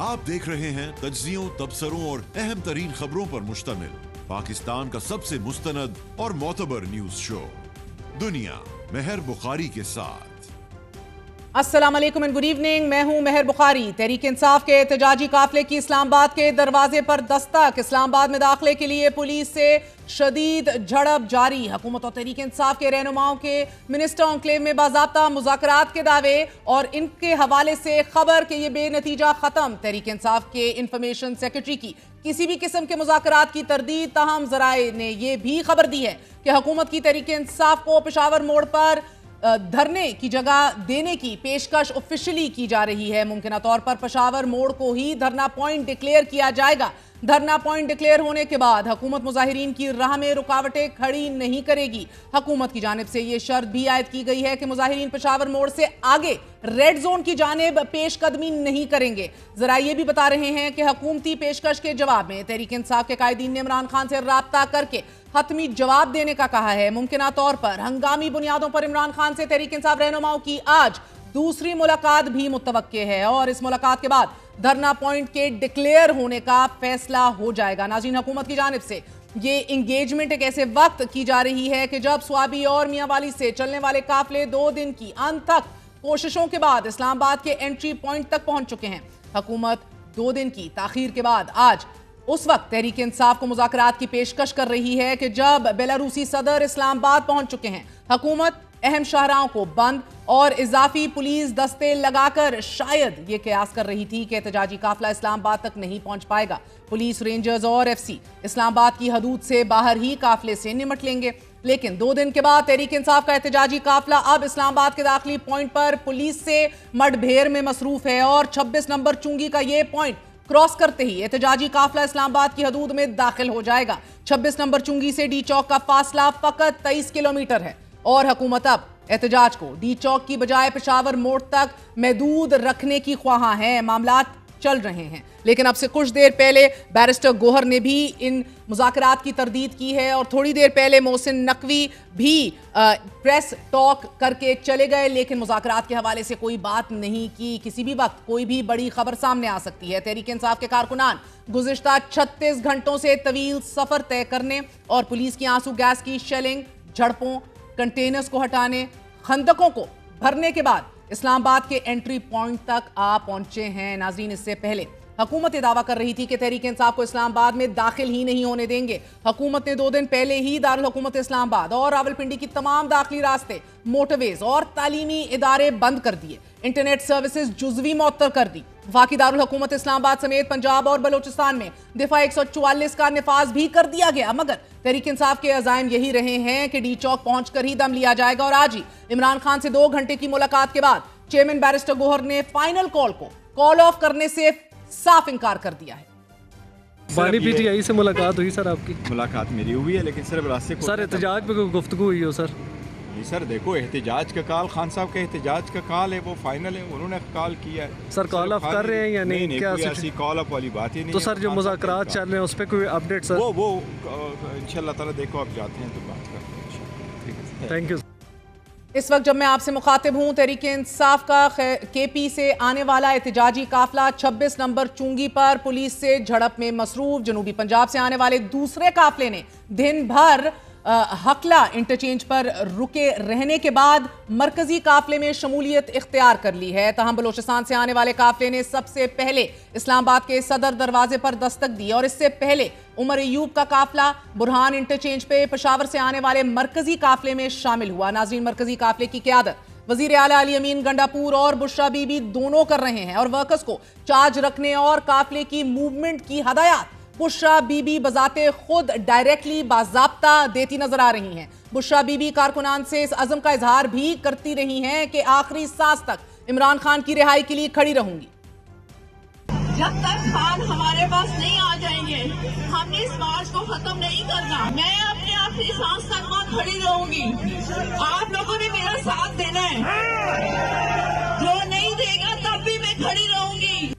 आप देख रहे हैं तज्जियों, तबसरों और अहम तरीन खबरों पर मुश्तमिल पाकिस्तान का सबसे मुस्तनद और मोतबर न्यूज शो दुनिया मेहर बुखारी के साथ। अस्सलाम वालेकुम एंड गुड इवनिंग। मैं हूं मेहर बुखारी। तहरीक इंसाफ के एहतजाजी काफिले की इस्लामाबाद के दरवाजे पर दस्तक। इस्लामाबाद में दाखिले के लिए पुलिस से शदीद झड़प जारी। हुकूमत और तहरीक इंसाफ के रहनुमाओं के मिनिस्टर एन्क्लेव में बाज़ाब्ता मुज़ाकरात के दावे और इनके हवाले से खबर कि ये बेनतीजा खत्म। तहरीक इंसाफ के इंफॉर्मेशन सेक्रेटरी की किसी भी किस्म के मुज़ाकरात की तरदीद, ताहम ज़राए ने यह भी खबर दी है कि हुकूमत की तहरीक इंसाफ को पेशावर मोड़ पर धरने की जगह देने की पेशकश ऑफिशियली की जा रही है। मुमकिन तौर पर पेशावर मोड़ को ही धरना पॉइंट डिक्लेयर किया जाएगा। धरना पॉइंट डिक्लेयर होने के बाद हुकूमत मुजाहिरीन की राह में रुकावटें खड़ी नहीं करेगी। हुकूमत की जानिब से यह शर्त भी आयद की गई है कि मुजाहिरीन पेशावर मोड़ से आगे रेड जोन की जानिब पेशकदमी नहीं करेंगे। जरा ये भी बता रहे हैं कि हुकूमती पेशकश के जवाब में तहरीक इंसाफ के कायदीन ने इमरान खान से राब्ता करके हतमी जवाब देने का कहा है। मुमकिन तौर पर हंगामी बुनियादों पर इमरान खान से तहरीक इंसाफ रहनुमाओं की आज दूसरी मुलाकात भी मुतवक्के है और इस मुलाकात के बाद धरना पॉइंट के डिक्लेयर होने का फैसला हो जाएगा। नाज़रीन, हुकूमत की जानिब से ये इंगेजमेंट एक ऐसे वक्त की जा रही है कि जब स्वाबी और मियांवाली से चलने वाले काफिले 2 दिन की अनथक कोशिशों के बाद इस्लामाबाद के एंट्री पॉइंट तक पहुंच चुके हैं। हुकूमत 2 दिन की ताखीर के बाद आज उस वक्त तहरीक इंसाफ को मुज़ाकरात की पेशकश कर रही है कि जब बेलारूसी सदर इस्लामाबाद पहुंच चुके हैं। हुकूमत अहम शाहराहों को बंद और इजाफी पुलिस दस्ते लगाकर शायद ये कयास कर रही थी कि एहतजाजी काफिला इस्लामाबाद तक नहीं पहुंच पाएगा। पुलिस, रेंजर्स और एफसी इस्लामाबाद की हदूद से बाहर ही काफिले से निमट लेंगे। लेकिन 2 दिन के बाद तहरीक इंसाफ का एहतजाजी काफिला अब इस्लामाबाद के दाखिली पॉइंट पर पुलिस से मुठभेड़ में मसरूफ है और 26 नंबर चुंगी का ये पॉइंट क्रॉस करते ही एहतजाजी काफिला इस्लामाबाद की हदूद में दाखिल हो जाएगा। 26 नंबर चुंगी से डी चौक का फासला फकत 23 किलोमीटर है और हुकूमत अब एहतजाज को डी चौक की बजाय पेशावर मोड़ तक महदूद रखने की ख्वाहां है। मामलात चल रहे हैं, लेकिन अब से कुछ देर पहले बैरिस्टर गोहर ने भी इन मुज़ाकरात की तरदीद की है और थोड़ी देर पहले मोहसिन नकवी भी प्रेस टॉक करके चले गए, लेकिन मुज़ाकरात के हवाले से कोई बात नहीं की। किसी भी वक्त कोई भी बड़ी खबर सामने आ सकती है। तहरीक इंसाफ के कारकुनान गुज़िश्ता 36 घंटों से तवील सफ़र तय करने और पुलिस की आंसू गैस की शेलिंग, झड़पों, कंटेनर्स को हटाने, खंदकों को भरने के बाद इस्लामाबाद के एंट्री पॉइंट तक आ पहुंचे हैं। नाज़रीन, इससे पहले हुकूमत दावा कर रही थी कि तहरीक इंसाफ को इस्लामाबाद में दाखिल ही नहीं होने देंगे। हुकूमत ने 2 दिन पहले ही दारुल हुकूमत इस्लामाबाद और रावलपिंडी की तमाम दाखिली रास्ते, मोटरवेज और तालीमी इदारे बंद कर दिए। इंटरनेट सर्विसेज जुज़वी मुअत्तल कर दी। वफाकी दारुल हुकूमत इस्लामाबाद समेत पंजाब और बलोचिस्तान में दिफा 144 का निफाज भी कर दिया गया, मगर तहरीक इंसाफ के अज़ाइम यही रहे हैं कि डी चौक पहुंचकर ही दम लिया जाएगा। और आज ही इमरान खान से 2 घंटे की मुलाकात के बाद चेयरमैन बैरिस्टर गोहर ने फाइनल कॉल को कॉल ऑफ करने से साफ इनकार कर दिया है। बानी पीटीआई से मुलाकात हुई सर? आपकी मुलाकात मेरी हुई है, लेकिन सिर्फ रास्ते को सर एहतजाज पे कोई गुफ्तगू हुई हो? सर नहीं सर, देखो एहतजाज का कॉल, खान साहब का एहतजाज का कॉल है, वो फाइनल है, उन्होंने कॉल किया है। सर कॉल ऑफ कर रहे हैं या नहीं? क्या ऐसी कॉल ऑफ वाली बात ही नहीं। तो सर जो मुज़ाकरात चल रहे हैं उस पर कोई अपडेट? सर वो इंशाल्लाह ताला देखो आप जाते हैं तो बात करते हैं इंशाल्लाह। ठीक है, थैंक यू। इस वक्त जब मैं आपसे मुखातिब हूं, तहरीक इंसाफ का केपी से आने वाला एहतजाजी काफिला 26 नंबर चुंगी पर पुलिस से झड़प में मसरूफ। जनूबी पंजाब से आने वाले दूसरे काफिले ने दिन भर हकला इंटरचेंज पर रुके रहने के बाद मरकजी काफिले में शमूलियत इख्तियार कर ली है। तहम बलोचिस्तान से आने वाले काफिले ने सबसे पहले इस्लामाबाद के सदर दरवाजे पर दस्तक दी और इससे पहले उमर अयूब का काफिला बुरहान इंटरचेंज पे पेशावर से आने वाले मरकजी काफिले में शामिल हुआ। नाज़रीन, मरकजी काफिले की क़यादत वज़ीर आला अली अमीन गंडापुर और बुशरा बीबी दोनों कर रहे हैं और वर्कर्स को चार्ज रखने और काफिले की मूवमेंट की हदायत बुशरा बीबी बजाते खुद डायरेक्टली बाज़ाब्ता देती नजर आ रही हैं। बुशरा बीबी कारकुनान से इस अज़म का इजहार भी करती रही हैं कि आखिरी सांस तक इमरान खान की रिहाई के लिए खड़ी रहूंगी। जब तक खान हमारे पास नहीं आ जाएंगे, हमने इस मार्च को खत्म नहीं करना। मैं अपने आखिरी सांस तक वहाँ खड़ी रहूंगी। आप लोगों ने मेरा साथ देना है, जो नहीं देगा तब भी मैं खड़ी रहूंगी।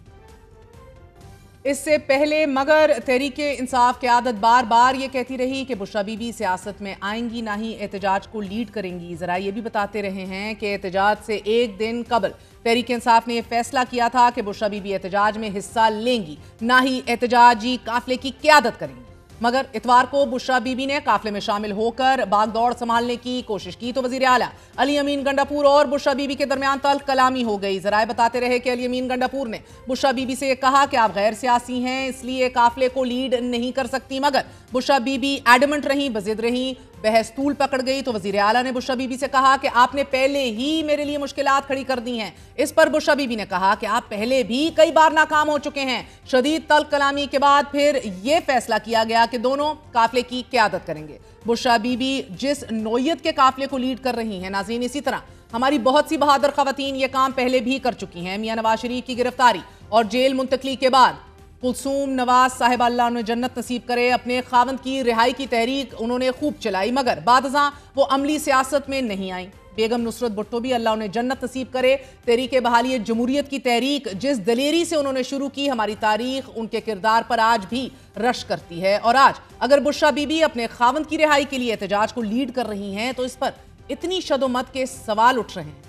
इससे पहले मगर तहरीक इंसाफ क़यादत बार बार ये कहती रही कि बुशरा बीबी सियासत में आएंगी, ना ही एहतजाज को लीड करेंगी। ज़रा ये भी बताते रहे हैं कि एहतजाज से एक दिन कबल तहरीक इंसाफ ने यह फैसला किया था कि बुशरा बीबी एहतजाज में हिस्सा लेंगी, ना ही एहतजाजी काफिले की क़यादत करेंगी। मगर इतवार को बुशरा बीबी ने काफिले में शामिल होकर बागदौड़ संभालने की कोशिश की तो वजीर आला अली अमीन गंडापुर और बुशरा बीबी के दरमियान तल्ख कलामी हो गई। जराए बताते रहे कि अली अमीन गंडापुर ने बुशरा बीबी से कहा कि आप गैर सियासी हैं, इसलिए काफिले को लीड नहीं कर सकती। मगर बुशरा बीबी एडमेंट रही, बजिद रही, बहस तूल पकड़ गई तो वजीर आला ने बुशरा बीबी से कहा कि आपने पहले ही मेरे लिए मुश्किलात खड़ी कर दी हैं। इस पर बुशरा बीबी ने कहा कि आप पहले भी कई बार नाकाम हो चुके हैं। शदीद तल्ख कलामी के बाद फिर यह फैसला किया गया कि दोनों काफिले की क़यादत करेंगे। बुशरा बीबी जिस नौयत के काफिले को लीड कर रही हैं, नाज़रीन, इसी तरह हमारी बहुत सी बहादुर खवातीन ये काम पहले भी कर चुकी हैं। मियां नवाज शरीफ की गिरफ्तारी और जेल मुंतकली के बाद कुलसूम नवाज साहिब अल्लाह उन्हें जन्नत नसीब करे, अपने खावंद की रिहाई की तहरीक उन्होंने खूब चलाई, मगर बादज़ां वो अमली सियासत में नहीं आई। बेगम नुसरत भुट्टो भी अल्लाह उन्हें जन्नत नसीब करे, तहरीक बहाली जमहूरियत की तहरीक जिस दलेरी से उन्होंने शुरू की, हमारी तारीख उनके किरदार पर आज भी रश करती है। और आज अगर बुशरा बीबी अपने खावंद की रिहाई के लिए एहतजाज को लीड कर रही हैं तो इस पर इतनी शदोमत के सवाल उठ रहे हैं।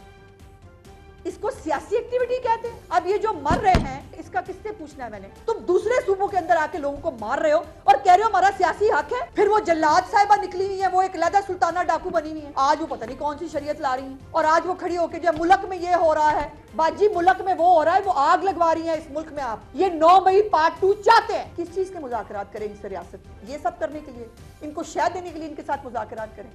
इसको सियासी एक्टिविटी कहते हैं। अब ये जो मर रहे हैं इसका किससे पूछना है मैंने? तुम दूसरे सूबों के अंदर आके लोगों को मार रहे हो और कह रहे हो हमारा सियासी हक है। फिर वो जल्लाद साहिबा निकली हुई है, वो एक लहदा सुल्ताना डाकू बनी हुई है, आज वो पता नहीं कौन सी शरीयत ला रही है और आज वो खड़ी होकर जो मुल्क में ये हो रहा है, बाजी मुल्क में वो हो रहा है, वो आग लगवा रही है इस मुल्क में। आप ये 9 मई पार्ट 2 चाहते हैं, किस चीज के मुज़ाकरात करें इस रियासत? ये सब करने के लिए, इनको शह देने के लिए इनके साथ मुज़ाकरात करें।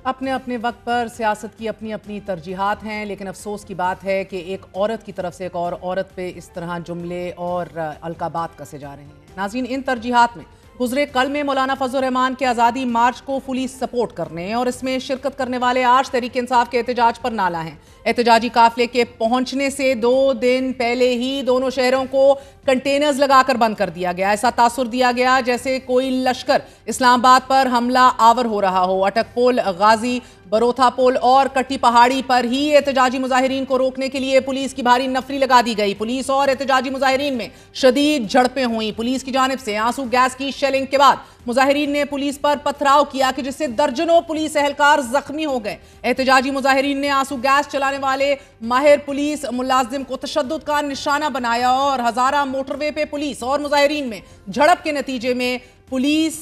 अपने अपने वक्त पर सियासत की अपनी अपनी तरजीहात हैं, लेकिन अफसोस की बात है कि एक औरत की तरफ से एक और औरत पे इस तरह जुमले और अलकाबात कसे जा रहे हैं। नाज़रीन, इन तरजीहात में गुजरे कल में मौलाना फजल रहमान के आज़ादी मार्च को फुली सपोर्ट करने और इसमें शिरकत करने वाले आज तहरीक इंसाफ के एहतजाज पर नाला हैं। एहतजाजी काफिले के पहुंचने से 2 दिन पहले ही दोनों शहरों को कंटेनर्स लगाकर बंद कर दिया गया। ऐसा तासुर दिया गया जैसे कोई लश्कर इस्लामाबाद पर हमला आवर हो रहा हो। अटक पोल, गाजी बरोथा पोल और कट्टी पहाड़ी पर ही एहतजाजी मुजाहिरीन को रोकने के लिए पुलिस की भारी नफरी लगा दी गई। पुलिस और एहतजाजी मुजाहिरीन में शदीद झड़पें हुई। पुलिस की जानिब से आंसू गैस की शेलिंग के बाद मुजाहिरीन ने पुलिस पर पथराव किया कि जिससे दर्जनों पुलिस एहलकार जख्मी हो गए। एहतजाजी मुजाहिरीन ने आंसू गैस चलाने वाले माहिर पुलिस मुलाजिम को तशद्दुद का निशाना बनाया और हजारा मोटरवे पे पुलिस और मुजाहिरीन में झड़प के नतीजे में पुलिस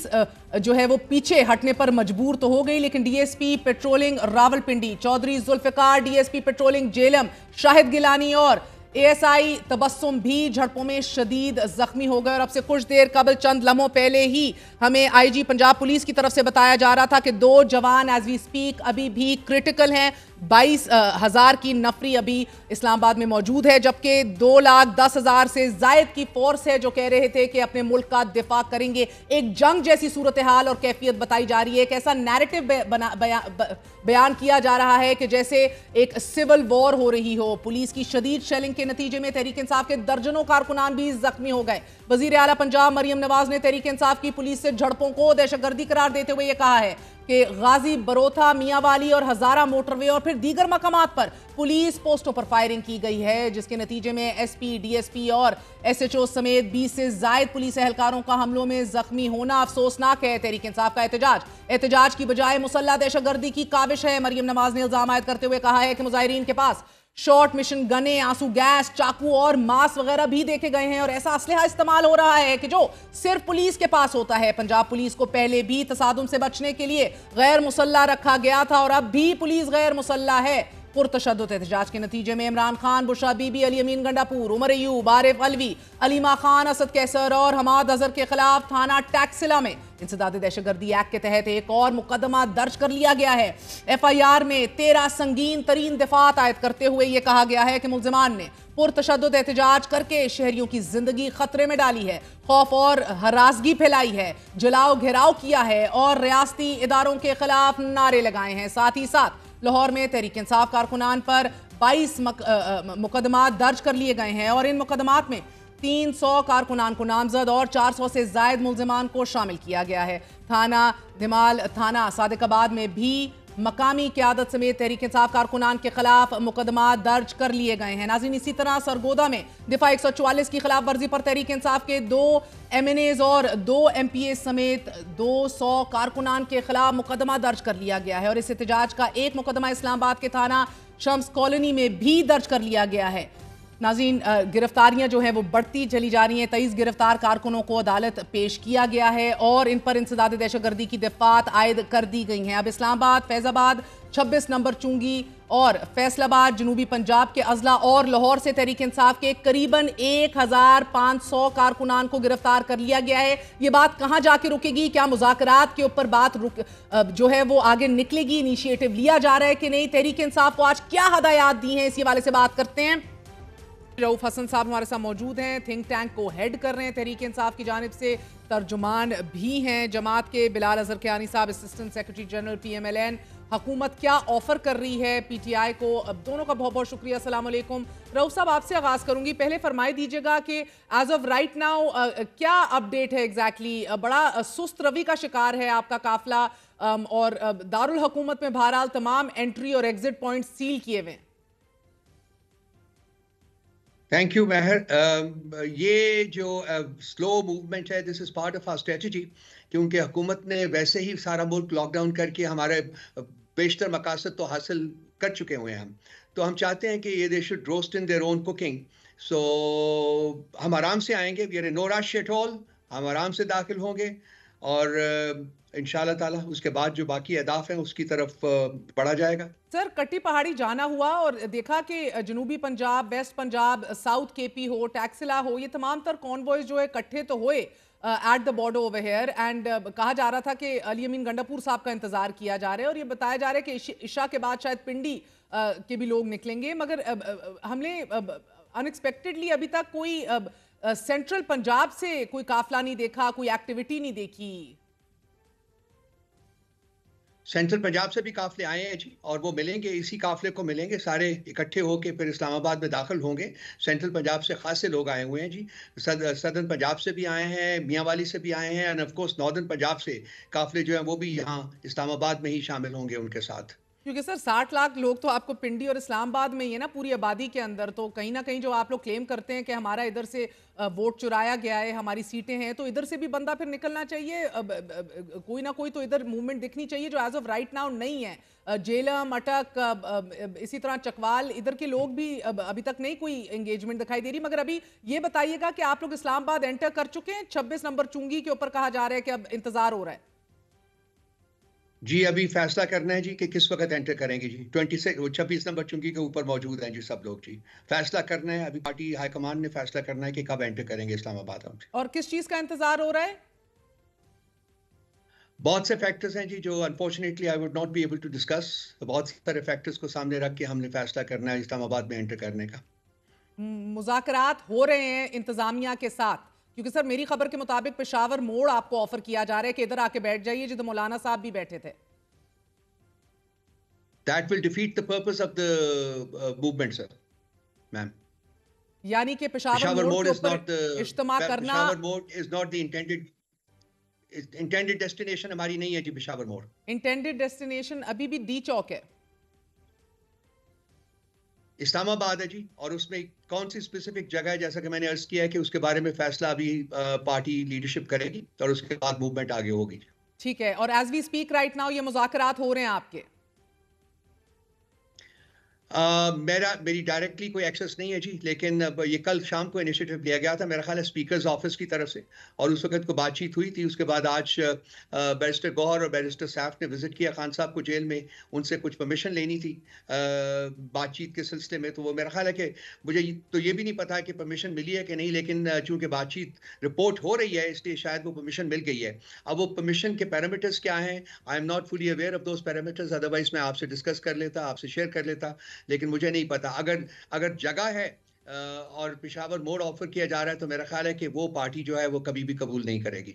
जो है वो पीछे हटने पर मजबूर तो हो गई, लेकिन DSP patrolling Rawalpindi Chaudhry Zulfiqar, DSP patrolling Jhelum Shahid Gilani और एएसआई तबस्सुम भी झड़पों में शदीद जख्मी हो गए। और अब से कुछ देर कबल, चंद लम्हों पहले ही हमें आईजी पंजाब पुलिस की तरफ से बताया जा रहा था कि 2 जवान एज वी स्पीक अभी भी क्रिटिकल हैं। 22,000 की नफरी अभी इस्लामाबाद में मौजूद है, जबकि 2,10,000 से जायद की फोर्स है जो कह रहे थे कि अपने मुल्क का दिफा करेंगे। एक जंग जैसी सूरत हाल और कैफियत बताई जा रही है। एक ऐसा नैरेटिव बयान किया जा रहा है कि जैसे एक सिविल वॉर हो रही हो। पुलिस की शदीद शेलिंग के नतीजे में तहरीक इंसाफ के दर्जनों कारकुनान भी जख्मी हो गए। वजीर आला पंजाब मरियम नवाज ने तहरीक इंसाफ की पुलिस से झड़पों को दहशतगर्दी करार देते हुए यह कहा है कि गाजी बरोथा, मियांवाली और हजारा मोटरवे और फिर दीगर मकामात पर पुलिस पोस्टों पर फायरिंग की गई है, जिसके नतीजे में एसपी, डीएसपी और एसएचओ समेत 20 से जायद पुलिस एहलकारों का हमलों में जख्मी होना अफसोसनाक है। तहरीक इंसाफ का एहतजाज की बजाय मुसल्लह दहशतगर्दी की काविश है। मरियम नवाज ने इल्जाम आयद करते हुए कहा है कि मुजाहिरीन के पास शॉर्ट मिशन गने, आंसू गैस, चाकू और मांस वगैरह भी देखे गए हैं और ऐसा असलहा इस्तेमाल हो रहा है कि जो सिर्फ पुलिस के पास होता है। पंजाब पुलिस को पहले भी तसादुम से बचने के लिए गैर मुसल्ला रखा गया था और अब भी पुलिस गैर मुसल्ला है। पुरतशद्दुद एहतजाज के नतीजे में इमरान खान, बुशरा बीबी, अली अमीन गंडापुर, उमर अयूब, आरिफ अलवी, अलीमा खान, असद कैसर और हमाद अजहर के खिलाफ थाना टैक्सिला में इंसदाद दहशतगर्दी एक्ट के तहत एक और मुकदमा दर्ज कर लिया गया है। एफआईआर में 13 संगीन तरीन दफात आयद करते हुए यह कहा गया है कि मुल्जिमान ने पुरतशद्दुद एहतजाज करके शहरियों की जिंदगी खतरे में डाली है, खौफ और हरासगी फैलाई है, जलाओ घेराव किया है और रियासती इदारों के खिलाफ नारे लगाए हैं। साथ ही साथ लाहौर में तहरीक इंसाफ कारकुनान पर 22 मुकदमा दर्ज कर लिए गए हैं और इन मुकदमात में 300 कारकुनान को नामजद और 400 से जायद मुल्जिमान को शामिल किया गया है। थाना दिमाल, थाना सादिकाबाद में भी मकामी क़यादत समेत तहरीक इंसाफ कारकुनान के खिलाफ मुकदमा दर्ज कर लिए गए हैं। नाज़रीन, इसी तरह सरगोदा में दिफा 144 की खिलाफ वर्जी पर तहरीक इंसाफ के 2 MNAs और 2 MPA समेत 200 कारकुनान के खिलाफ मुकदमा दर्ज कर लिया गया है और इस एहतजाज का एक मुकदमा इस्लामाबाद के थाना शम्स कॉलोनी में भी दर्ज कर लिया गया है। नाज़रीन, गिरफ्तारियां जो हैं वो बढ़ती चली जा रही हैं। 23 गिरफ्तार कारकुनों को अदालत पेश किया गया है और इन पर इंसदाद दहशतगर्दी की दफात आयद कर दी गई हैं। अब इस्लामाबाद, फैज़ाबाद, 26 नंबर चुंगी और फैसलाबाद, जनूबी पंजाब के अजला और लाहौर से तहरीक इंसाफ के करीबन 1500 कारकुनान को गिरफ्तार कर लिया गया है। ये बात कहाँ जाके रुकेगी? क्या मुज़ाकरात के ऊपर बात जो है वो आगे निकलेगी? इनिशिएटिव लिया जा रहा है कि नहीं? तहरीक इंसाफ को आज क्या हदायत दी हैं, इसी हवाले से बात करते हैं। रऊफ हसन साहब हमारे साथ मौजूद हैं, थिंक टैंक को हेड कर रहे हैं तहरीक इंसाफ की जानिब से, तर्जुमान भी हैं जमात के। बिलाल अजहर कियानी साहब, असिस्टेंट सेक्रेटरी जनरल PMLN। हुकूमत क्या ऑफर कर रही है PTI को? अब दोनों का बहुत बहुत शुक्रिया। अस्सलाम वालेकुम। रऊफ साहब, आपसे आगाज़ करूंगी। पहले फरमाई दीजिएगा कि एज ऑफ राइट नाउ क्या अपडेट है एग्जैक्टली? बड़ा सुस्त रवि का शिकार है आपका काफिला और दारुल हुकूमत में बहरहाल तमाम एंट्री और एग्जिट पॉइंट सील किए हुए हैं। Thank you Mehar. ये जो स्लो मूवमेंट है, this is part of our strategy, क्योंकि हुकूमत ने वैसे ही सारा मुल्क लॉकडाउन करके हमारे बेशतर मकासद तो हासिल कर चुके हुए हैं हम। तो हम चाहते हैं कि ये they should roast in their own cooking. So हम आराम से आएंगे, we are in no rush at all. हम आराम से दाखिल होंगे और इंशाअल्लाह ताला उसके बाद जो बाकी अहदाफ हैं उसकी तरफ बढ़ा जाएगा। सर, कट्टी पहाड़ी जाना हुआ और देखा कि जनूबी Punjab, west Punjab, south KP हो, टैक्सिला हो, ये तमाम तर कॉन्वॉयज जो है इकट्ठे तो हुए at the border over here and कहा जा रहा था कि अली अमीन गंडापुर साहब का इंतजार किया जा रहा है और ये बताया जा रहा है कि इशा के बाद शायद पिंडी के भी लोग निकलेंगे, मगर हमने अनएक्सपेक्टेडली अभी तक कोई सेंट्रल पंजाब से कोई काफिला नहीं देखा, कोई एक्टिविटी नहीं देखी। सेंट्रल पंजाब से भी काफिले आए हैं जी, और वो मिलेंगे, इसी काफिले को मिलेंगे, सारे इकट्ठे होके फिर इस्लामाबाद में दाखिल होंगे। सेंट्रल पंजाब से खासे लोग आए हुए हैं जी, सदर्न पंजाब से भी आए हैं, मियांवाली से भी आए हैं, end of course northern Punjab से काफिले जो हैं वो भी यहाँ इस्लामाबाद में ही शामिल होंगे उनके साथ। क्योंकि सर 60 लाख लोग तो आपको पिंडी और इस्लामाबाद में ही है ना, पूरी आबादी के अंदर, तो कहीं ना कहीं जो आप लोग क्लेम करते हैं कि हमारा इधर से वोट चुराया गया है, हमारी सीटें हैं, तो इधर से भी बंदा फिर निकलना चाहिए। कोई ना कोई तो इधर मूवमेंट दिखनी चाहिए जो एज ऑफ राइट नाउ नहीं है। जेलम, अटक, इसी तरह चकवाल, इधर के लोग भी अभी तक नहीं कोई एंगेजमेंट दिखाई दे रही। मगर अभी ये बताइएगा कि आप लोग इस्लामाबाद एंटर कर चुके हैं? 26 नंबर चुंगी के ऊपर कहा जा रहा है कि अब इंतजार हो रहा है। जी अभी फैसला करना है जी कि किस वक्त एंटर करेंगे जी। 26 नंबर चुंगी के ऊपर मौजूद हैं जी सब लोग जी। फैसला करना है, अभी पार्टी हाईकमान ने फैसला करना है कि कब एंटर करेंगे इस्लामाबाद हम। और किस चीज का इंतजार हो रहा है? बहुत से फैक्टर्स हैं जी जो unfortunately I would not be able to discuss. बहुत सारे फैक्टर्स को सामने रख के हमने फैसला करना है इस्लामाबाद में एंटर करने का। मुज़ाकरात हो रहे हैं इंतजामिया के साथ, क्योंकि सर मेरी खबर के मुताबिक पेशावर मोड़ आपको ऑफर किया जा रहा है कि इधर आके बैठ जाइए, जिधर मौलाना साहब भी बैठे थे। That will defeat the purpose of the movement, sir, ma'am. यानी कि पेशावर मोड़ is not the इज्तिमा करना, पेशावर मोड़ is not the intended destination हमारी नहीं है जी। पेशावर मोड़ इंटेंडेड डेस्टिनेशन अभी भी डी चौक है, इस्लामाबाद है जी। और उसमें कौन सी स्पेसिफिक जगह है, जैसा कि मैंने अर्ज किया है कि उसके बारे में फैसला अभी पार्टी लीडरशिप करेगी और उसके बाद मूवमेंट आगे होगी। ठीक है। और as we speak right now ये मुज़ाकरात हो रहे हैं आपके? मेरी डायरेक्टली कोई एक्सेस नहीं है जी, लेकिन ये कल शाम को इनिशिएटिव लिया गया था मेरा ख्याल है स्पीकर्स ऑफिस की तरफ से, और उस वक्त को बातचीत हुई थी। उसके बाद आज बैरिस्टर गौहर और बैरिस्टर सैफ ने विजिट किया खान साहब को जेल में, उनसे कुछ परमिशन लेनी थी बातचीत के सिलसिले में। तो वो मेरा ख्याल है कि मुझे तो ये भी नहीं पता कि परमिशन मिली है कि नहीं, लेकिन चूंकि बातचीत रिपोर्ट हो रही है इसलिए शायद वो परमिशन मिल गई है। अब वो परमिशन के पैरामीटर्स क्या हैं, I am not fully aware of those parameters, otherwise मैं आपसे डिस्कस कर लेता, आपसे शेयर कर लेता, लेकिन मुझे नहीं पता। अगर जगह है और पेशावर मोड़ ऑफर किया जा रहा है तो मेरा ख्याल है कि वो पार्टी जो है वो कभी भी कबूल नहीं करेगी।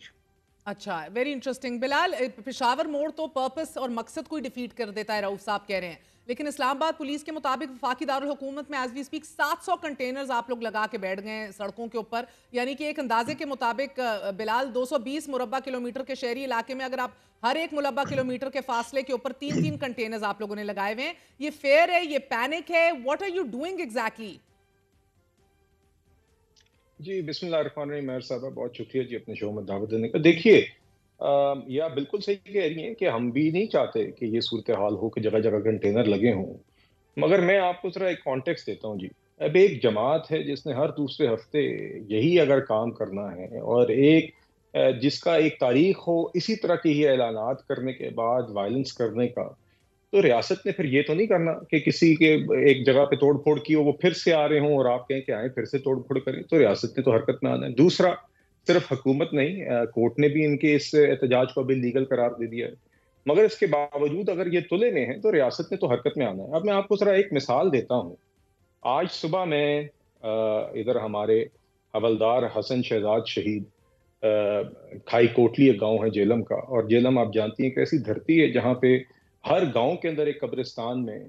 अच्छा, वेरी इंटरेस्टिंग। बिलाल, पेशावर मोड़ तो पर्पस और मकसद को ही डिफीट कर देता है, रऊफ साहब कह रहे हैं, لیکن اسلام آباد پولیس کے مطابق وفاقی دارالحکومت میں ایز وی اسپیک 700 کنٹینرز آپ لوگ لگا کے بیٹھ گئے ہیں سڑکوں کے اوپر، یعنی کہ ایک اندازے کے مطابق بلال 220 مربع کلومیٹر کے شہری علاقے میں اگر آپ ہر ایک مربع کلومیٹر کے فاصلے کے اوپر 3 کنٹینرز آپ لوگوں نے لگائے ہوئے ہیں، یہ فیئر ہے، یہ پینک ہے؟ What are you doing exactly? جی بسم اللہ الرحمن الرحیم. مہر صاحبہ بہت شکریہ جی اپنے شو میں دعوت دینے کا. دیکھیے یا بالکل صحیح کہہ رہی ہیں کہ ہم بھی نہیں چاہتے کہ یہ صورتحال ہو کہ جگہ جگہ کنٹینر لگے ہوں، مگر میں آپ کو ذرا ایک کانٹیکسٹ دیتا ہوں. جی اب ایک جماعت ہے جس نے ہر دوسرے ہفتے یہی اگر کام کرنا ہے اور ایک جس کا ایک تاریخ ہو اسی طرح کے ہی اعلانات کرنے کے بعد وائلنس کرنے کا، تو ریاست نے پھر یہ تو نہیں کرنا کہ کسی کے ایک جگہ پہ توڑ پھوڑ کی ہو وہ پھر سے آ رہے ہوں اور آپ کہیں کہ آئیں پھر سے توڑ پھوڑ کریں. تو ریاست نے تو حرکت میں آنا ہے. دوسرا، صرف حکومت نہیں، کورٹ نے بھی ان کے اس احتجاج کو ابھی لیگل قرار دے دیا ہے، مگر اس کے باوجود اگر یہ تلے میں ہیں تو ریاست نے تو حرکت میں آنا ہے. اب میں آپ کو ذرا ایک مثال دیتا ہوں. آج صبح میں ادھر ہمارے حوالدار حسن شہزاد شہید کھائی کوٹلی ایک گاؤں ہے جیلم کا، اور جیلم آپ جانتی ہیں کہ ایسی دھرتی ہے جہاں پہ ہر گاؤں کے اندر ایک قبرستان میں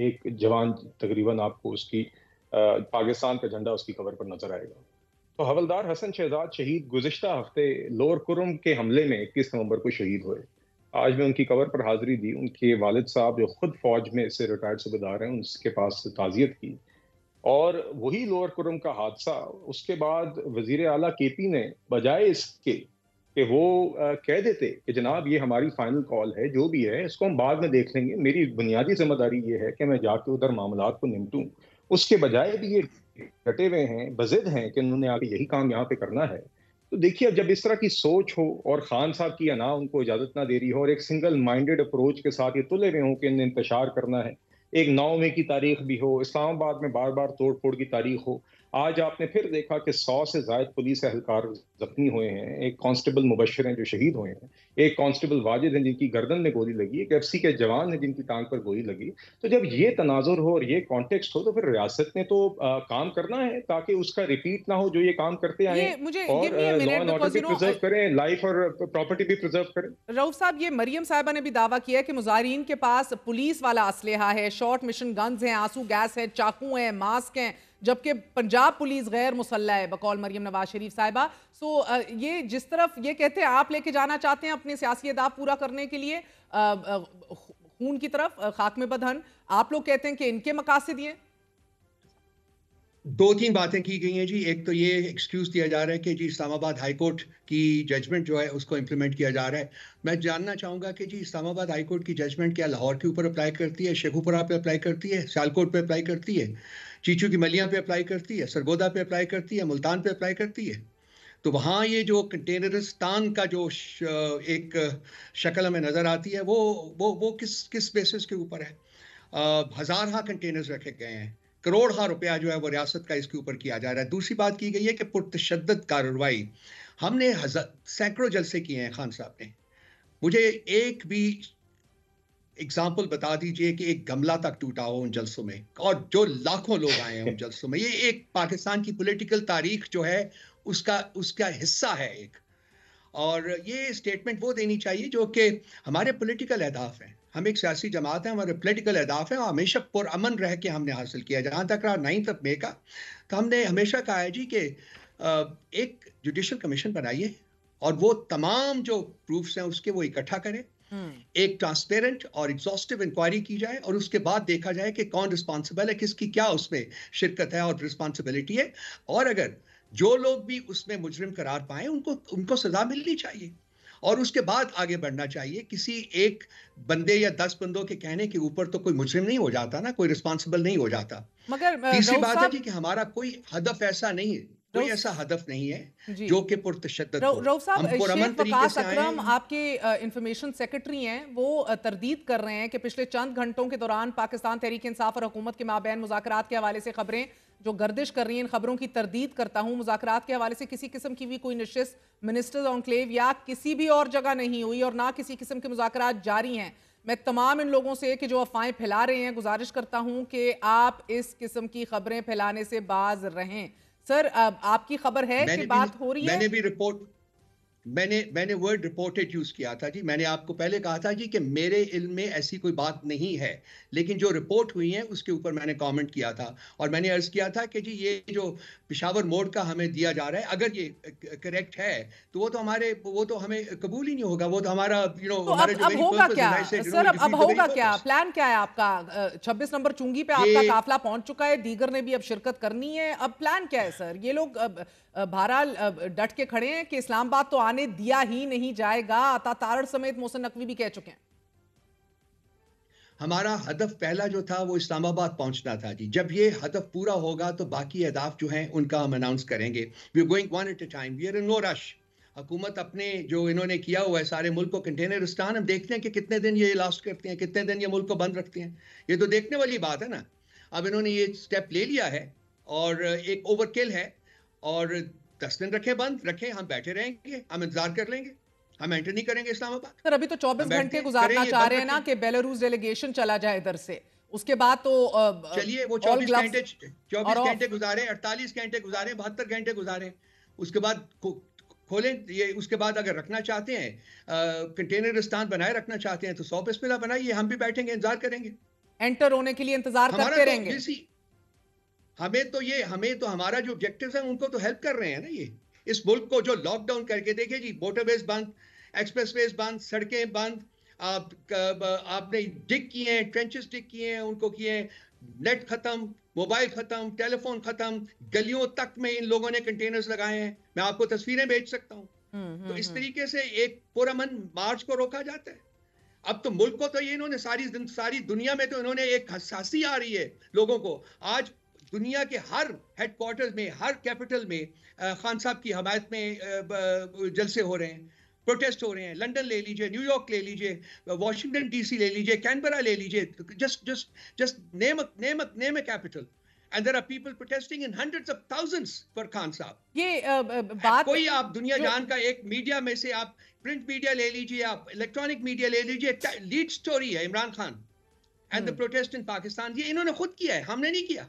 ایک جوان تقریباً آپ کو اس کی پاکستان کا جھنڈا اس کی قبر پر نظر آئے گا. تو حوالدار حسن شہزاد شہید گزشتہ ہفتے لور کرم کے حملے میں 21 نومبر کو شہید ہوئے. آج میں ان کی قبر پر حاضری دی. ان کے والد صاحب جو خود فوج میں سے ریٹائرڈ صوبیدار ہیں، ان کے پاس تعزیت کی. اور وہی لوور کرم کا حادثہ، اس کے بعد وزیر اعلیٰ کے پی نے بجائے اس کے کہ وہ کہہ دیتے کہ جناب یہ ہماری فائنل کال ہے، جو بھی ہے اس کو ہم بعد میں دیکھ لیں گے، میری بنیادی ذمہ داری یہ ہے کہ میں جا کے ادھر معاملات کو نمٹوں، اس کے بجائے بھی یہ ڈٹے ہوئے ہیں، بضد ہیں کہ انہوں نے آگے یہی کام یہاں پہ کرنا ہے. تو دیکھیے اب جب اس طرح کی سوچ ہو اور خان صاحب کی انا ان کو اجازت نہ دے رہی ہو اور ایک سنگل مائنڈیڈ اپروچ کے ساتھ یہ تلے ہوئے ہوں کہ انہیں انتشار کرنا ہے، ایک 9 مئی کی تاریخ بھی ہو، اسلام آباد میں بار بار توڑ پھوڑ کی تاریخ ہو. آج آپ نے پھر دیکھا کہ 100 سے زائد پولیس اہلکار زخمی ہوئے ہیں، ایک کانسٹیبل مبشر ہیں جو شہید ہوئے ہیں، ایک کانسٹیبل واجد ہیں جن کی گردن میں گولی لگی، ایک ایف سی کے جوان ہیں جن کی ٹانگ پر گولی لگی. تو جب یہ تناظر ہو اور یہ کانٹیکسٹ ہو تو پھر ریاست نے تو کام کرنا ہے تاکہ اس کا ریپیٹ نہ ہو جو یہ کام کرتے آئے اور لا اینڈ آرڈر بھی پرزرو کریں، لائف اور پراپرٹی بھی پرزرو کریں. رؤف صاحب، یہ مریم صاحبہ نے بھی دعویٰ کیا ہے کہ مظاہرین کے پاس پولیس والا اسلحہ ہے، شارٹ مشن گنز ہیں، آنسو گیس ہے، چاقو ہیں، ماسک ہیں، جبکہ پنجاب پولیس غیر مسلح ہے بقول مریم نواز شریف صاحبہ. سو یہ جس طرف یہ کہتے ہیں آپ لے کے جانا چاہتے ہیں اپنے سیاسی اہداف پورا کرنے کے لیے خون کی طرف، خاک میں بدہن، آپ لوگ کہتے ہیں کہ ان کے مقاصد یہ 2-3 باتیں کی گئی ہیں جی. ایک تو یہ ایکسکیوز دیا جا رہا ہے کہ جی اسلام آباد ہائی کورٹ کی ججمنٹ جو ہے اس کو امپلیمنٹ کیا جا رہا ہے. میں جاننا چاہوں گا کہ جی اسلام آباد ہائی کورٹ کی ججمنٹ کیا لاہور کے اوپر اپلائی کرتی ہے، شیخوپورہ پہ اپلائی کرتی ہے، سیالکوٹ پہ اپلائی کرتی ہے، چیچو کی ملیاں پہ اپلائی کرتی ہے، سرگودا پہ اپلائی کرتی ہے، ملتان پہ اپلائی کرتی ہے؟ تو وہاں یہ جو کنٹینرستان کا جو ایک شکل ہمیں نظر آتی ہے وہ کس بیسس کے اوپر ہے؟ ہزارہ کنٹینرز رکھے گئے ہیں، کروڑ روپیہ جو ہے وہ ریاست کا اس کے اوپر کیا جا رہا ہے. دوسری بات کی گئی ہے کہ پرتشدد کارروائی ہم نے سینکڑوں جلسے کیے ہیں. خان صاحب نے مجھے ایک بھی اگزامپل بتا دیجئے کہ ایک گملہ تک ٹوٹا ہو ان جلسوں میں، اور جو لاکھوں لوگ آئے ہیں ان جلسوں میں. یہ ایک پاکستان کی پولیٹیکل تاریخ جو ہے اس کا حصہ ہے ایک. اور یہ اسٹیٹمنٹ وہ دینی چاہیے جو کہ ہمارے پولیٹیکل اہداف ہیں. ہم ایک سیاسی جماعت ہیں، ہمارے پولیٹیکل اہداف ہیں اور ہمیشہ پرامن رہ کے ہم نے حاصل کیا. جہاں تک رہا 9 مئی کا، تو ہم نے ہمیشہ کہا ہے جی کہ ایک جوڈیشل کمیشن بنائیے اور وہ تمام جو پروفس ہیں اس کے وہ اکٹھا کرے، ایک ٹرانسپیرنٹ اور ایگزاسٹو انکوائری کی جائے اور اس کے بعد دیکھا جائے کہ کون رسپانسبل ہے، کس کی کیا اس میں شرکت ہے اور رسپانسبلٹی ہے. اور اگر جو لوگ بھی اس میں مجرم قرار پائیں ان کو سزا ملنی چاہیے اور اس کے بعد آگے بڑھنا چاہیے. کسی ایک بندے یا 10 بندوں کے کہنے کے اوپر تو کوئی مجرم نہیں ہو جاتا نا، کوئی رسپانسبل نہیں ہو جاتا. مگر تیسری بات ہے جی کہ ہمارا کوئی ہدف ایسا نہیں ہے، کوئی ایسا ہدف نہیں ہے جو کہ پرتشدد ہو. رؤف صاحب، شیخ وقاص اکرم آپ کے انفارمیشن سیکرٹری ہیں، وہ تردید کر رہے ہیں کہ پچھلے چند گھنٹوں کے دوران پاکستان تحریک انصاف اور حکومت کے مابین مذاکرات کے حوالے سے خبریں جو گردش کر رہی ہیں، ان خبروں کی تردید کرتا ہوں. مذاکرات کے حوالے سے کسی قسم کی بھی کوئی نشست منسٹرز انکلیو یا کسی بھی اور جگہ نہیں ہوئی اور نہ کسی قسم کے مذاکرات جاری ہیں. میں تمام ان لوگوں سے کہ جو افواہیں پھیلا رہے ہیں گزارش کرتا ہوں کہ آپ اس قسم کی خبریں پھیلانے سے باز رہیں. سر، آپ کی خبر ہے کہ بات ہو رہی ہے؟ मैंने वर्ड रिपोर्टेड यूज किया था जी। मैंने आपको पहले कहा था जी कि मेरे इल्म में ऐसी कोई बात नहीं है, लेकिन जो रिपोर्ट हुई है उसके ऊपर मैंने कमेंट किया था और मैंने अर्ज किया था कि जी ये जो पेशावर मोड का हमें दिया जा रहा है, अगर ये करेक्ट है तो वो तो हमें कबूल ही नहीं होगा। वो तो हमारा तो अब होगा क्या सर? अब होगा क्या? प्लान क्या है आपका? 26 नंबर चुंगी पे आपका काफिला पहुंच चुका है, दीगर ने भी अब शिरकत करनी है। अब प्लान क्या है सर? ये लोग बहरहाल डट के खड़े हैं कि इस्लामाबाद तो आने दिया ही नहीं जाएगा। अता तारड़ समेत मोहसिन नकवी भी कह चुके हैं। हमारा हदफ पहला जो था वो इस्लामाबाद पहुंचना था जी। जब ये हदफ पूरा होगा तो बाकी अहदाफ जो हैं उनका हम अनाउंस करेंगे। We are going one at a time, we are in no rush. हुकूमत अपने जो इन्होंने किया हुआ है सारे मुल्क को कंटेनरिस्तान, हम देखते हैं कि कितने दिन ये लास्ट करते हैं, कितने दिन ये मुल्क को बंद रखते हैं। ये तो देखने वाली बात है ना। अब इन्होंने ये स्टेप ले लिया है और एक ओवरकिल है, और 10 दिन रखें, हम बैठे रहेंगे, हम इंतजार कर लेंगे, हम एंटर नहीं करेंगे इस्लामाबाद। सर अभी तो 24 घंटे गुजारना चाह रहे हैं ना कि बेलारूस डेलीगेशन चला जाए इधर से, उसके बाद तो चलिए वो 24 घंटे गुजारे, 48 घंटे गुजारे, 72 घंटे गुजारे, उसके बाद खोलें ये। उसके बाद अगर रखना चाहते हैं, कंटेनरिस्तान बनाए रखना चाहते हैं तो 100 बिस्मिल्लाह बनाइए, हम भी बैठेंगे, इंतजार करेंगे, एंटर होने के लिए इंतजार करते रहेंगे। हमें तो हमारा जो ऑब्जेक्टिव्स हैं उनको तो हेल्प कर रहे हैं ना ये। इस मुल्क को जो लॉकडाउन करके देखिए जी, मोटरवेज बंद, एक्सप्रेसवेज बंद, सड़कें बंद, आपने डिग किए हैं, ट्रेंचेस डिग किए हैं, उनको किए हैं, नेट खत्म, मोबाइल खत्म, टेलीफोन खत्म, गलियों तक में इन लोगों ने कंटेनर्स लगाए हैं। मैं आपको तस्वीरें भेज सकता हूँ। तो इस तरीके से एक पुरअमन मार्च को रोका जाता है। अब तो मुल्क को तो ये इन्होंने सारी दुनिया में तो इन्होंने एक हसासी आ रही है लोगों को। आज दुनिया के हर हेडक्वार्टर्स में, हर कैपिटल में खान साहब की हमायत में जलसे हो रहे हैं, प्रोटेस्ट हो रहे हैं। लंदन ले लीजिए, न्यूयॉर्क ले लीजिए, वॉशिंगटन डीसी ले लीजिए, कैनबरा ले लीजिए, just name a capital, and there are people protesting in hundreds of thousands for Khan साहब। ये बात कोई आप दुनिया जान का एक मीडिया में से आप प्रिंट मीडिया ले लीजिए, आप इलेक्ट्रॉनिक मीडिया ले लीजिए, लीड स्टोरी है Imran Khan and the protest in Pakistan. ये इन्होंने खुद किया है, हमने नहीं किया।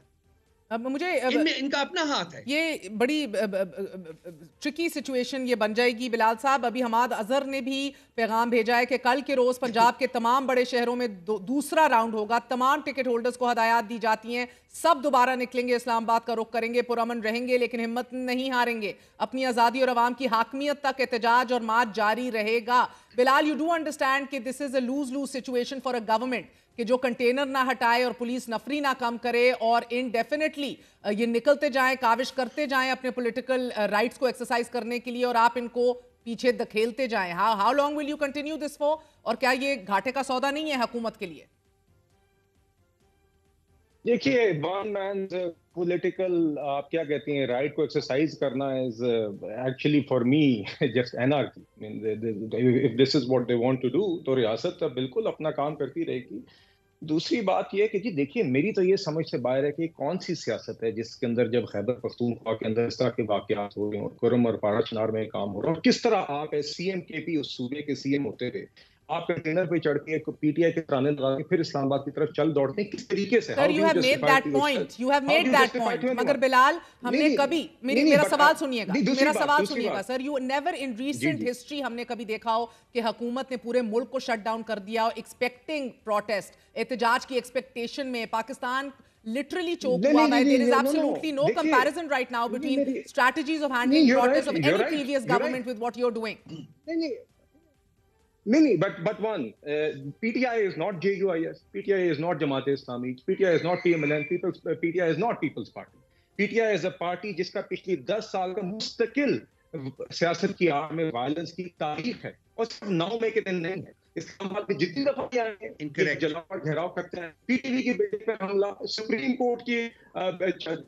अब मुझे इनमें इनका अपना हाथ है। ये बड़ी ट्रिकी सिचुएशन ये बन जाएगी बिलाल साहब। अभी हमाद अजहर ने भी पैगाम भेजा है कि कल के रोज पंजाब के तमाम बड़े शहरों में दूसरा राउंड होगा। तमाम टिकट होल्डर्स को हदायत दी जाती हैं, सब दोबारा निकलेंगे, इस्लामाबाद का रुख करेंगे, पुरअमन रहेंगे, लेकिन हिम्मत नहीं हारेंगे। अपनी आज़ादी और अवाम की हाकमियत तक एहतजाज और मार्च जारी रहेगा। बिलाल, यू डू अंडरस्टैंड कि this is a lose lose situation for a government कि जो कंटेनर ना हटाए और पुलिस नफरी ना कम करे और इनडेफिनेटली ये निकलते जाएं, काविश करते जाएं अपने पॉलिटिकल राइट्स को एक्सरसाइज करने के लिए, और आप इनको पीछे धकेलते जाएं। How long will you continue this for? और क्या ये घाटे का सौदा नहीं है हुकूमत के लिए? देखिए, वन मैन पॉलिटिकल आप क्या कहती हैं राइट को एक्सरसाइज करना is actually for me just anarchy. If this is what they want to do तो रियासत बिल्कुल अपना काम करती रहेगी। दूसरी बात यह कि जी देखिए, मेरी तो ये समझ से बाहर है कि कौन सी सियासत है जिसके अंदर जब खैबर पख्तूनख्वा के अंदर इस तरह के वाकयात हो रहे हैं, कुरम और पारा चनार में काम हो रहा है, और किस तरह आप सीएम के पी उस सूबे के सीएम होते थे, आप कंटेनर पे चढ़ के पीटीआई के तराने लगा के फिर इस्लामाबाद की तरफ चल दौड़ते हैं, किस तरीके से? Sir, you have made that point. मगर बिलाल, हमने कभी मेरा सवाल सुनिएगा, मेरा सवाल सुनिएगा sir. You never in recent history हमने कभी देखा हो कि हुकूमत ने पूरे मुल्क को शट डाउन कर दिया हो, एक्सपेक्टिंग प्रोटेस्ट, एहतजाज की एक्सपेक्टेशन में। पाकिस्तान literally choked हुआ है। There is absolutely no comparison right now between strategies of handling protests of any previous government with what you're doing. But one, PTI is not JUIS, PTI is not Jamaat Islami, PTI is not PMLN, PTI is not People's Party. PTI is a party जिसका पिछली 10 साल का मुस्तकिल सियासत की आड़ में violence की तारीख है, और सिर्फ 9 मई के दिन नहीं है। इस्लामाबाद में जितनी दफा भी आए हैं जलावट घेराव करते हैं, पीटीवी की बेटे पर हमला, सुप्रीम कोर्ट की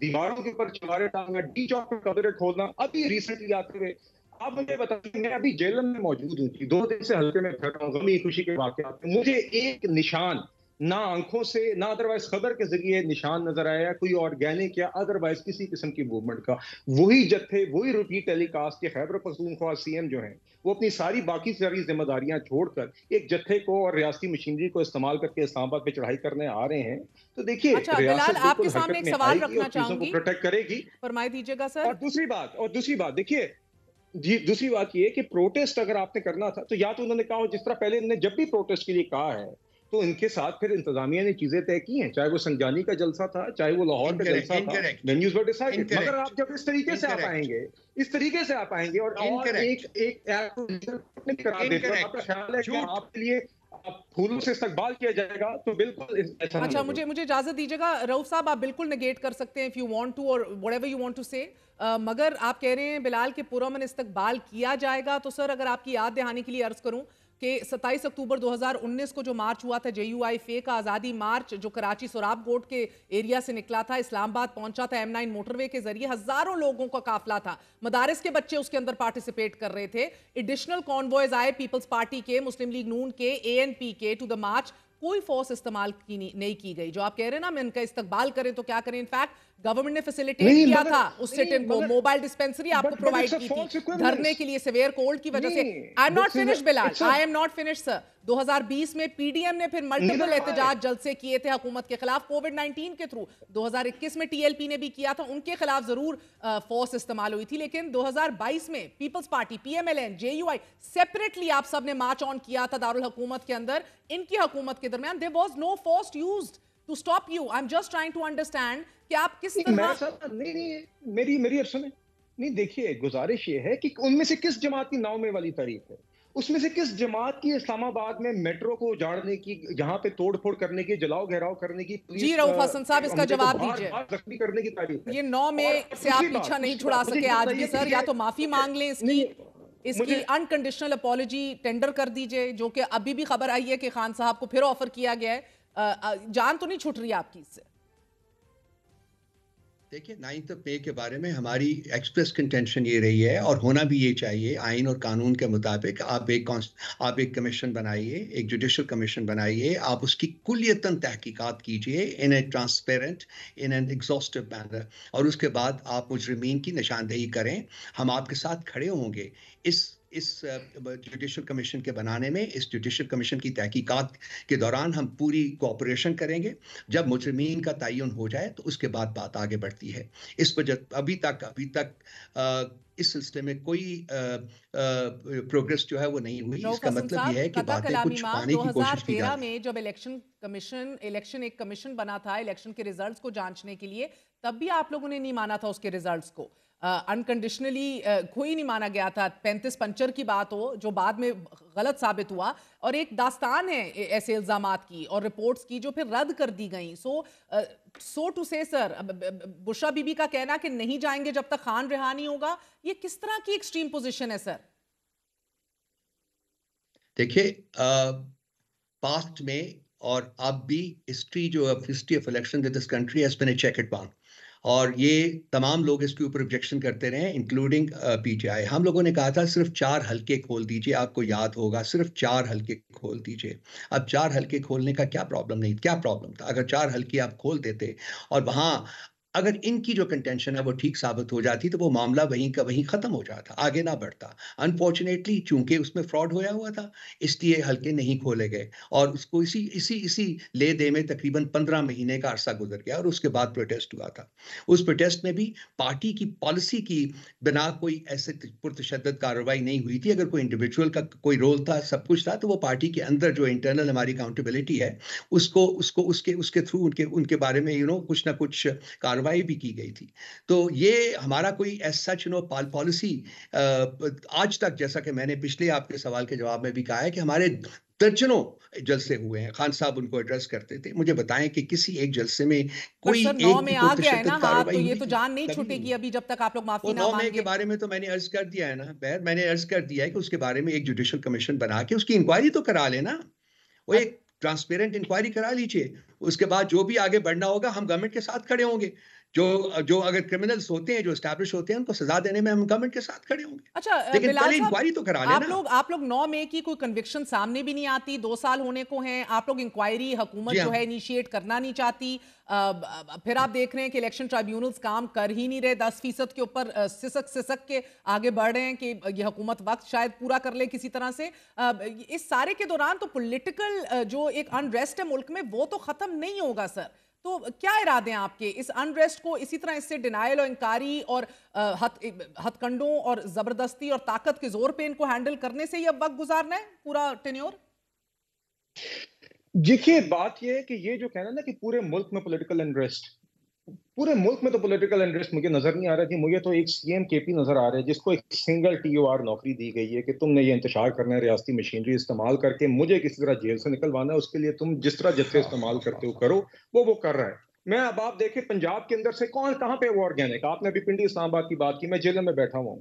दीवारों के ऊपर चवारे टांगना, डी चौक पर कब्रें खोलना, अभी रिसेंटली आते हुए आप मुझे बताइए, मैं अभी जेल में मौजूद हूँ, 2 दिन से हल्के में बैठा हूँ, गमी खुशी के वाकयात में मुझे एक निशान ना आंखों से ना अदरवाइज खबर के जरिए निशान नजर आया, कोई ऑर्गेनिक या अदरवाइज किसी किस्म की मूवमेंट का। वही जत्थे, वही रिपीट टेलीकास्ट के खैबर पख्तूनख्वा सीएम जो हैं वो अपनी बाकी सारी जिम्मेदारियां छोड़कर एक जत्थे को और रियासती मशीनरी को इस्तेमाल करके इस्लामाबाद पे चढ़ाई करने आ रहे हैं। तो देखिए, अच्छा, बिलाल, आपके सामने एक सवाल रखना चाहूंगी, प्रोटेक्ट करेगी, फरमाई दीजिएगा सर। और दूसरी बात देखिए, جی دوسری بات یہ کہ پروٹیسٹ اگر آپ نے کرنا تھا تو یا تو انہوں نے کہا ہو، جس طرح پہلے انہوں نے جب بھی پروٹیسٹ کے لیے کہا ہے تو ان کے ساتھ پھر انتظامیہ نے چیزیں طے کی ہیں، چاہے وہ سنجانی کا جلسہ تھا، چاہے وہ لاہور کا جلسہ تھا، وینیوز ور ڈیسائیڈڈ. مگر آپ جب اس طریقے سے آپ آئیں گے، اس طریقے سے آپ آئیں گے اور ایک قرار دیں گے، آپ کا خیال ہے کہ آپ کے لیے پھولوں سے استقبال کیا جائے گا تو بالکل ایسا نہیں. اچھا مجھے اجازت دیجیے گا رؤف صاحب، آپ بالکل نگیٹ کر سکتے ہیں if you want to or whatever you want to say، مگر آپ کہہ رہے ہیں بلال کے پرامن استقبال کیا جائے گا، تو سر اگر آپ کی یاد دہانی کے لیے عرض کروں کہ 27 اکتوبر 2019 کو جو مارچ ہوا تھا JUIFA کا آزادی مارچ، جو کراچی سوراب گوٹ کے ایریا سے نکلا تھا، اسلام آباد پہنچا تھا M9 موٹر وے کے ذریعے، ہزاروں لوگوں کا قافلہ تھا، مدارس کے بچے اس کے اندر پارٹیسپیٹ کر رہے تھے، ایڈیشنل کانوائز آئے پیپلز پارٹی کے، مسلم لیگ نون کے، ANP کے ٹو دا مارچ، کوئی فورس استعمال نہیں کی گئی. جو آپ کہہ رہے ہیں نا میں ان کا استقبال کریں تو کیا کریں، انفیکٹ گورنمنٹ نے فیسیلیٹیٹ کیا تھا اس سٹن کو، موبائل ڈسپینسری آپ کو پرووائڈ کی تھی دھرنے کے لیے سیویئر کولڈ کی وجہ سے. I am not finish Bilal, I am not finish sir. 2020 میں PDM نے پھر ملٹیپل احتجاج جلسے کیے تھے حکومت کے خلاف کووڈ-19 کے تھرو. 2021 میں TLP نے بھی کیا تھا، ان کے خلاف ضرور فورس استعمال ہوئی تھی، لیکن 2022 میں Peoples Party, PMLN، JUI separately آپ سب نے مارچ آن کیا تھا دارالحکومت کے اندر. ان کی حکومت کے درمیان there was no force used to stop you. I'm just trying to understand کہ آپ کس طرح. نہیں میری عرصہ میں نہیں، دیکھیے گزارش یہ ہے کہ ان میں سے کس جماعت کی ناؤ میں والی تاریخ ہے، اس میں سے کس جماعت کی اسلام آباد میں میٹرو کو اجاڑنے کی، یہاں پہ توڑ پھوڑ کرنے کی، جلاؤ گھیراؤ کرنے کی، جی رؤف حسن صاحب اس کا جواب دیجئے. زخمی کرنے کی تاریخ ہے. یہ 9 میں سے آپ پیچھا نہیں چھڑا سکے آج بھی سر، یا تو معافی مانگ لیں اس کی انکنڈیشنل اپولوجی ٹینڈر کر دیجئے، جو کہ ابھی بھی خبر آئی ہے کہ خان صاحب کو پھر آفر کیا گیا ہے. جان تو نہیں چھوٹ رہی آپ کی اس سے؟ دیکھیں 9 مئی کے بارے میں ہماری ایکسپریس کنٹینشن یہ رہی ہے، اور ہونا بھی یہ چاہیے آئین اور قانون کے مطابق. آپ ایک کمیشن بنائیے، ایک جوڈیشل کمیشن بنائیے، آپ اس کی کلیتاً تحقیقات کیجئے in a transparent in an exhaustive manner, اور اس کے بعد آپ مجرمین کی نشاندہی کریں. ہم آپ کے ساتھ کھڑے ہوں گے اس جوڈیشل کمیشن کے بنانے میں. اس جوڈیشل کمیشن کی تحقیقات کے دوران ہم پوری کوآپریشن کریں گے. جب مجرمین کا تعین ہو جائے تو اس کے بعد بات آگے بڑھتی ہے. اس وجہ ابھی تک اس سلسلے میں کوئی پروگریس جو ہے وہ نہیں ہوئی. اس کا مطلب یہ ہے کہ باتیں کچھ پانے کی کوشش کی جا رہی ہے. 2013 میں جب الیکشن ایک کمیشن بنا تھا الیکشن کے ریزلٹس کو جانچنے کے لیے، تب بھی آپ لوگوں نے نہیں مانا تھا اس کے ریزلٹس کو. انکنڈیشنلی کوئی نہیں مانا گیا تھا. 35 پنچر کی بات ہو جو بعد میں غلط ثابت ہوا، اور ایک داستان ہے ایسے الزامات کی اور رپورٹس کی جو پھر رد کر دی گئیں. سو ٹو سے سر، بشرا بی بی کا کہنا کہ نہیں جائیں گے جب تک خان رہا نہیں ہوگا، یہ کس طرح کی ایکسٹریم پوزیشن ہے سر؟ دیکھیے پاسٹ میں اور اب بھی history of election in this country has been a chequered one, اور یہ تمام لوگ اس کے اوپر آبجیکشن کرتے رہے انکلوڈنگ PTI. ہم لوگوں نے کہا تھا صرف 4 حلقے کھول دیجئے، آپ کو یاد ہوگا صرف 4 حلقے کھول دیجئے. اب 4 حلقے کھولنے کا کیا پرابلم تھا؟ اگر 4 حلقے آپ کھول دیتے اور وہاں اگر ان کی جو کنٹینشن ہے وہ ٹھیک ثابت ہو جاتی تو وہ معاملہ وہیں کا وہیں ختم ہو جاتا، آگے نہ بڑھتا. انفارچونیٹلی چونکہ اس میں فراڈ ہویا ہوا تھا اس لیے حلقے نہیں کھولے گئے، اور اس کو اسی لے دے میں تقریباً 15 مہینے کا عرصہ گزر گیا، اور اس کے بعد پروٹیسٹ ہوا تھا. اس پروٹیسٹ میں بھی پارٹی کی پالیسی کی بنا کوئی ایسے پرتشدد کارروائی نہیں ہوئی تھی. اگر کوئی انڈیویجول کا کوئی رول تھا، سب کچھ تھا، تو وہ پارٹی کے اندر جو انٹرنل ہماری اکاؤنٹیبلٹی ہے اس کے تھرو ان کے بارے میں کچھ نہ کچھ کارروائی بھی کی گئی تھی. تو یہ ہمارا کوئی ایز سچ پالیسی آج تک، جیسا کہ میں نے پچھلے آپ کے سوال کے جواب میں بھی کہا ہے کہ ہمارے درجنوں جلسے ہوئے ہیں. خان صاحب ان کو ایڈریس کرتے تھے. مجھے بتائیں کہ کسی ایک جلسے میں کوئی ایک 9 میں آ گیا ہے نا ہاتھ، تو یہ تو جان نہیں چھوٹے گی ابھی جب تک آپ لوگ معافی نہ 9 مانگیں. مئی کے بارے میں تو میں نے عرض کر دیا ہے نا، میں نے عرض کر دیا ہے کہ اس کے بارے میں ایک جوڈیشل کمیشن بنا کے اس کی انکوائری تو کرا لینا، وہ ایک ٹرانسپیرنٹ انکوائری کرا لیجیے. اس کے بعد جو بھی آگے بڑھنا ہوگا ہم گورنمنٹ کے ساتھ کھڑے ہوں گے. جو اگر کرمنلز ہوتے ہیں، جو اسٹیبلش ہوتے ہیں، ان کو سزا دینے میں ہم گورنمنٹ کے ساتھ کھڑے ہوں گے. اچھا لیکن پہلے انکوائری تو کرا لینا. آپ لوگ 9 مئی کی کوئی کنوکشن سامنے بھی نہیں آتی، 2 سال ہونے کو ہیں، آپ لوگ انکوائری حکومت جو ہے انیشیٹ کرنا نہیں چاہتی. پھر آپ دیکھ رہے ہیں کہ الیکشن ٹرائیبیونلز کام کر ہی نہیں رہے، 10% کے اوپر سسک کے آگے بڑھ رہے ہیں کہ یہ حکومت وقت شاید پورا کر لے کسی طرح سے. اس سارے کے دوران تو پولیٹیکل جو ایک انریسٹ ہے ملک میں وہ تو ختم نہیں ہوگا سر. تو کیا ارادے ہیں آپ کے اس انریسٹ کو اسی طرح اس سے ڈینائل اور انکاری اور ہتھ کنڈوں اور زبردستی اور طاقت کے زور پہ ان کو ہینڈل کرنے سے ہی اب وقت گزارنا ہے پورا ٹینیور؟ دیکھیے بات یہ ہے کہ یہ جو کہنا نا کہ پورے ملک میں پولیٹیکل انٹرسٹ، پورے ملک میں تو پولیٹیکل انٹرسٹ مجھے نظر نہیں آ رہا تھی. مجھے تو ایک سی ایم کے پی نظر آ رہا ہے جس کو ایک سنگل ٹی او آر نوکری دی گئی ہے کہ تم نے یہ انتشار کرنا ہے ریاستی مشینری استعمال کر کے مجھے کسی طرح جیل سے نکلوانا ہے، اس کے لیے تم جس طرح جتھے استعمال کرتے ہو کرو، وہ کر رہا ہے. میں اب آپ دیکھیں پنجاب کے اندر سے کہاں پہ وہ آرگینک، آپ نے ابھی پنڈی اسلام آباد کی بات کی، میں جیل میں بیٹھا ہوا ہوں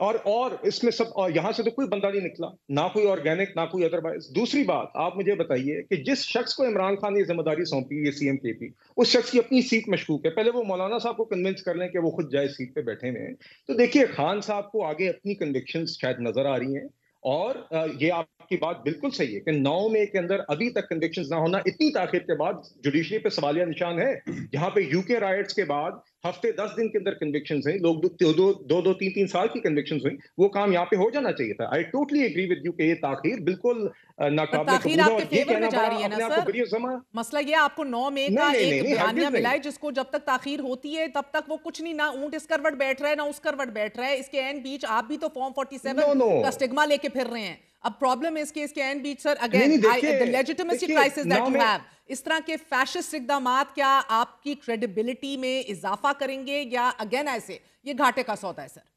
اور اس میں سب یہاں سے تو کوئی بندہ نہیں نکلا، نہ کوئی آرگینک نہ کوئی ادروائز. دوسری بات آپ مجھے بتائیے کہ جس شخص کو عمران خان نے ذمہ داری سونپی ہے سی ایم کے پی، اس شخص کی اپنی سیٹ مشکوک ہے. پہلے وہ مولانا صاحب کو کنونس کر لیں کہ وہ خود جائے سیٹ پہ بیٹھے ہوئے ہیں. تو دیکھیے خان صاحب کو آگے اپنی کنوکشنز شاید نظر آ رہی ہیں، اور یہ آپ کی بات بالکل صحیح ہے کہ 9 مئی کے اندر ابھی تک کنوکشنز نہ ہونا اتنی تاخیر کے بعد جوڈیشری پہ سوالیہ نشان ہے. جہاں پہ یو کے رائٹس کے بعد ہفتے 10 دن کے اندر کنوکشنز ہیں، لوگ 2-3 سال کی کنوکشنز ہوئی، وہ کام یہاں پہ ہو جانا چاہیے تھا. I totally agree with you کہ یہ تاخیر بالکل ناقابل قبول ہے، اور یہ کہنا بڑا اپنے آپ کو بری زمانہ. مسئلہ یہ آپ کو 9 مئی کا ایک بیانیہ ملا ہے جس کو جب تک تاخیر ہوتی ہے تب تک وہ کچھ نہیں، نہ اونٹ اس کروٹ بیٹھ رہا ہے نہ اس کروٹ بیٹھ رہا ہے. اس کے اینڈ بیچ آپ بھی تو فارم 47 کا سٹگما لے کے پھر رہے ہیں. اب پرابلم اس کے اینڈ بیچ sir again the legitimacy crisis that you have. اس طرح کے فیشسٹ اقدامات کیا آپ کی کریڈیبلٹی میں اضافہ کریں گے یا اگین ایسے یہ گھاٹے کا سودا ہے سر؟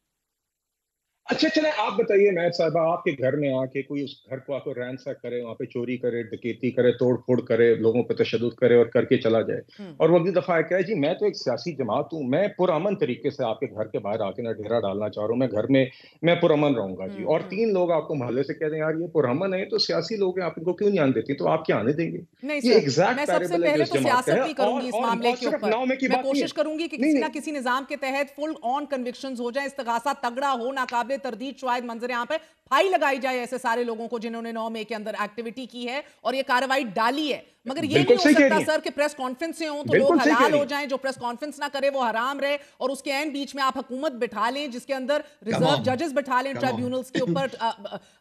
اچھا چلیں آپ بتائیے مہر صاحبہ، آپ کے گھر میں آ کے کوئی اس گھر کو آ کے رینسیک کرے، وہاں پہ چوری کرے، ڈکیتی کرے، توڑ پھوڑ کرے، لوگوں پہ تشدد کرے اور کر کے چلا جائے، اور وہ اگلی دفعہ کہے جی میں تو ایک سیاسی جماعت ہوں، میں پرامن طریقے سے آپ کے گھر کے باہر آ کے نہ ڈیرا ڈالنا چاہ رہا ہوں، میں گھر میں پرامن رہوں گا جی، اور 3 لوگ آپ کو محلے سے کہہ دیں یار یہ پرامن ہے تو سیاسی لوگ ہیں، آپ ان کو کیوں نہیں آنے دیتی، تو آپ کیا آنے دیں گے؟ نہیں سر، میں سب سے پہلے تو سیاست نہیں کروں گی اس معاملے کے اوپر، میں کوشش کروں گی کہ کسی نہ کسی نظام کے تحت فل آن کنوکشنز ہو جائیں، استغاثہ تگڑا ہو، ناقابل تردید شاید منظر یہاں پہ پھائی لگائی جائے ایسے سارے لوگوں کو جنہوں نے 9 مئی کے اندر ایکٹیویٹی کی ہے اور یہ کارروائی ڈالی ہے. مگر یہ نہیں ہو سکتا سر کہ پریس کانفرنس سے ہوں تو لوگ حلال ہو جائیں، جو پریس کانفرنس نہ کرے وہ حرام رہے، اور اس کے اینڈ بیچ میں آپ حکومت بٹھا لیں جس کے اندر ریزرو ججز بٹھا لیں ٹرائیبیونلز کے اوپر،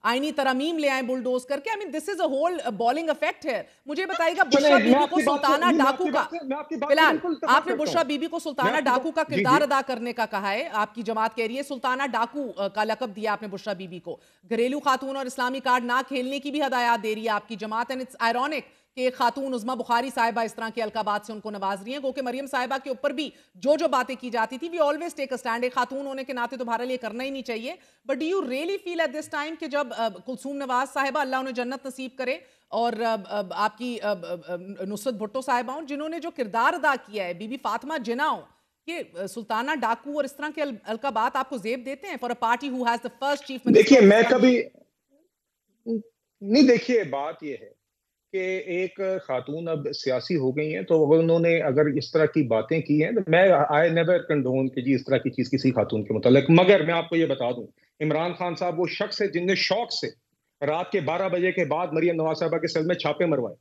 آئینی ترامیم لے آئیں بلڈوز کر کے. I mean this is a whole balling effect here. مجھے بتائیے گا بشرا بی بی کو سلطانہ ڈاکو کا، فی الحال آپ نے بشرا بی بی کو سلطانہ ڈاکو کا کردار ادا کرنے کا کہا ہے، آپ کی جماعت کہہ رہی ہے سلطانہ ڈاکو کا لقب دیا آپ نے بشرا بی بی کو، گھریلو خاتون اور اسلامی کارڈ نہ کھیلنے کی بھی ہدایات دے رہی ہے آپ کی جماعت. اینڈ اٹس آئرونک کہ ایک خاتون عظمیٰ بخاری صاحبہ اس طرح کے القابات سے ان کو نواز رہی ہیں، گو کہ مریم صاحبہ کے اوپر بھی جو باتیں کی جاتی تھی، we always take a stand, ایک خاتون ہونے کے ناطے تو بہرحال یہ کرنا ہی نہیں چاہیے. But do you really feel at this time کہ جب کلثوم نواز صاحبہ اللہ انہیں جنت نصیب کرے اور آپ کی نصرت بھٹو صاحبہ ہوں جنہوں نے جو کردار ادا کیا ہے، بی بی فاطمہ جناح ہوں، یہ سلطانہ ڈاکو اور اس طرح کے القابات آپ کو زیب دیتے ہیں for a party who has the first chief minister? دیکھیے میں کبھی نہیں، دیکھیے بات یہ ہے کہ ایک خاتون اب سیاسی ہو گئی ہیں تو انہوں نے اگر اس طرح کی باتیں کی ہیں تو میں آئی نیور کنڈون کہ جی اس طرح کی چیز کسی خاتون کے متعلق. مگر میں آپ کو یہ بتا دوں عمران خان صاحب وہ شخص ہے جن نے شوق سے رات کے 12 بجے کے بعد مریم نواز صاحبہ کے سیل میں چھاپے مروائے.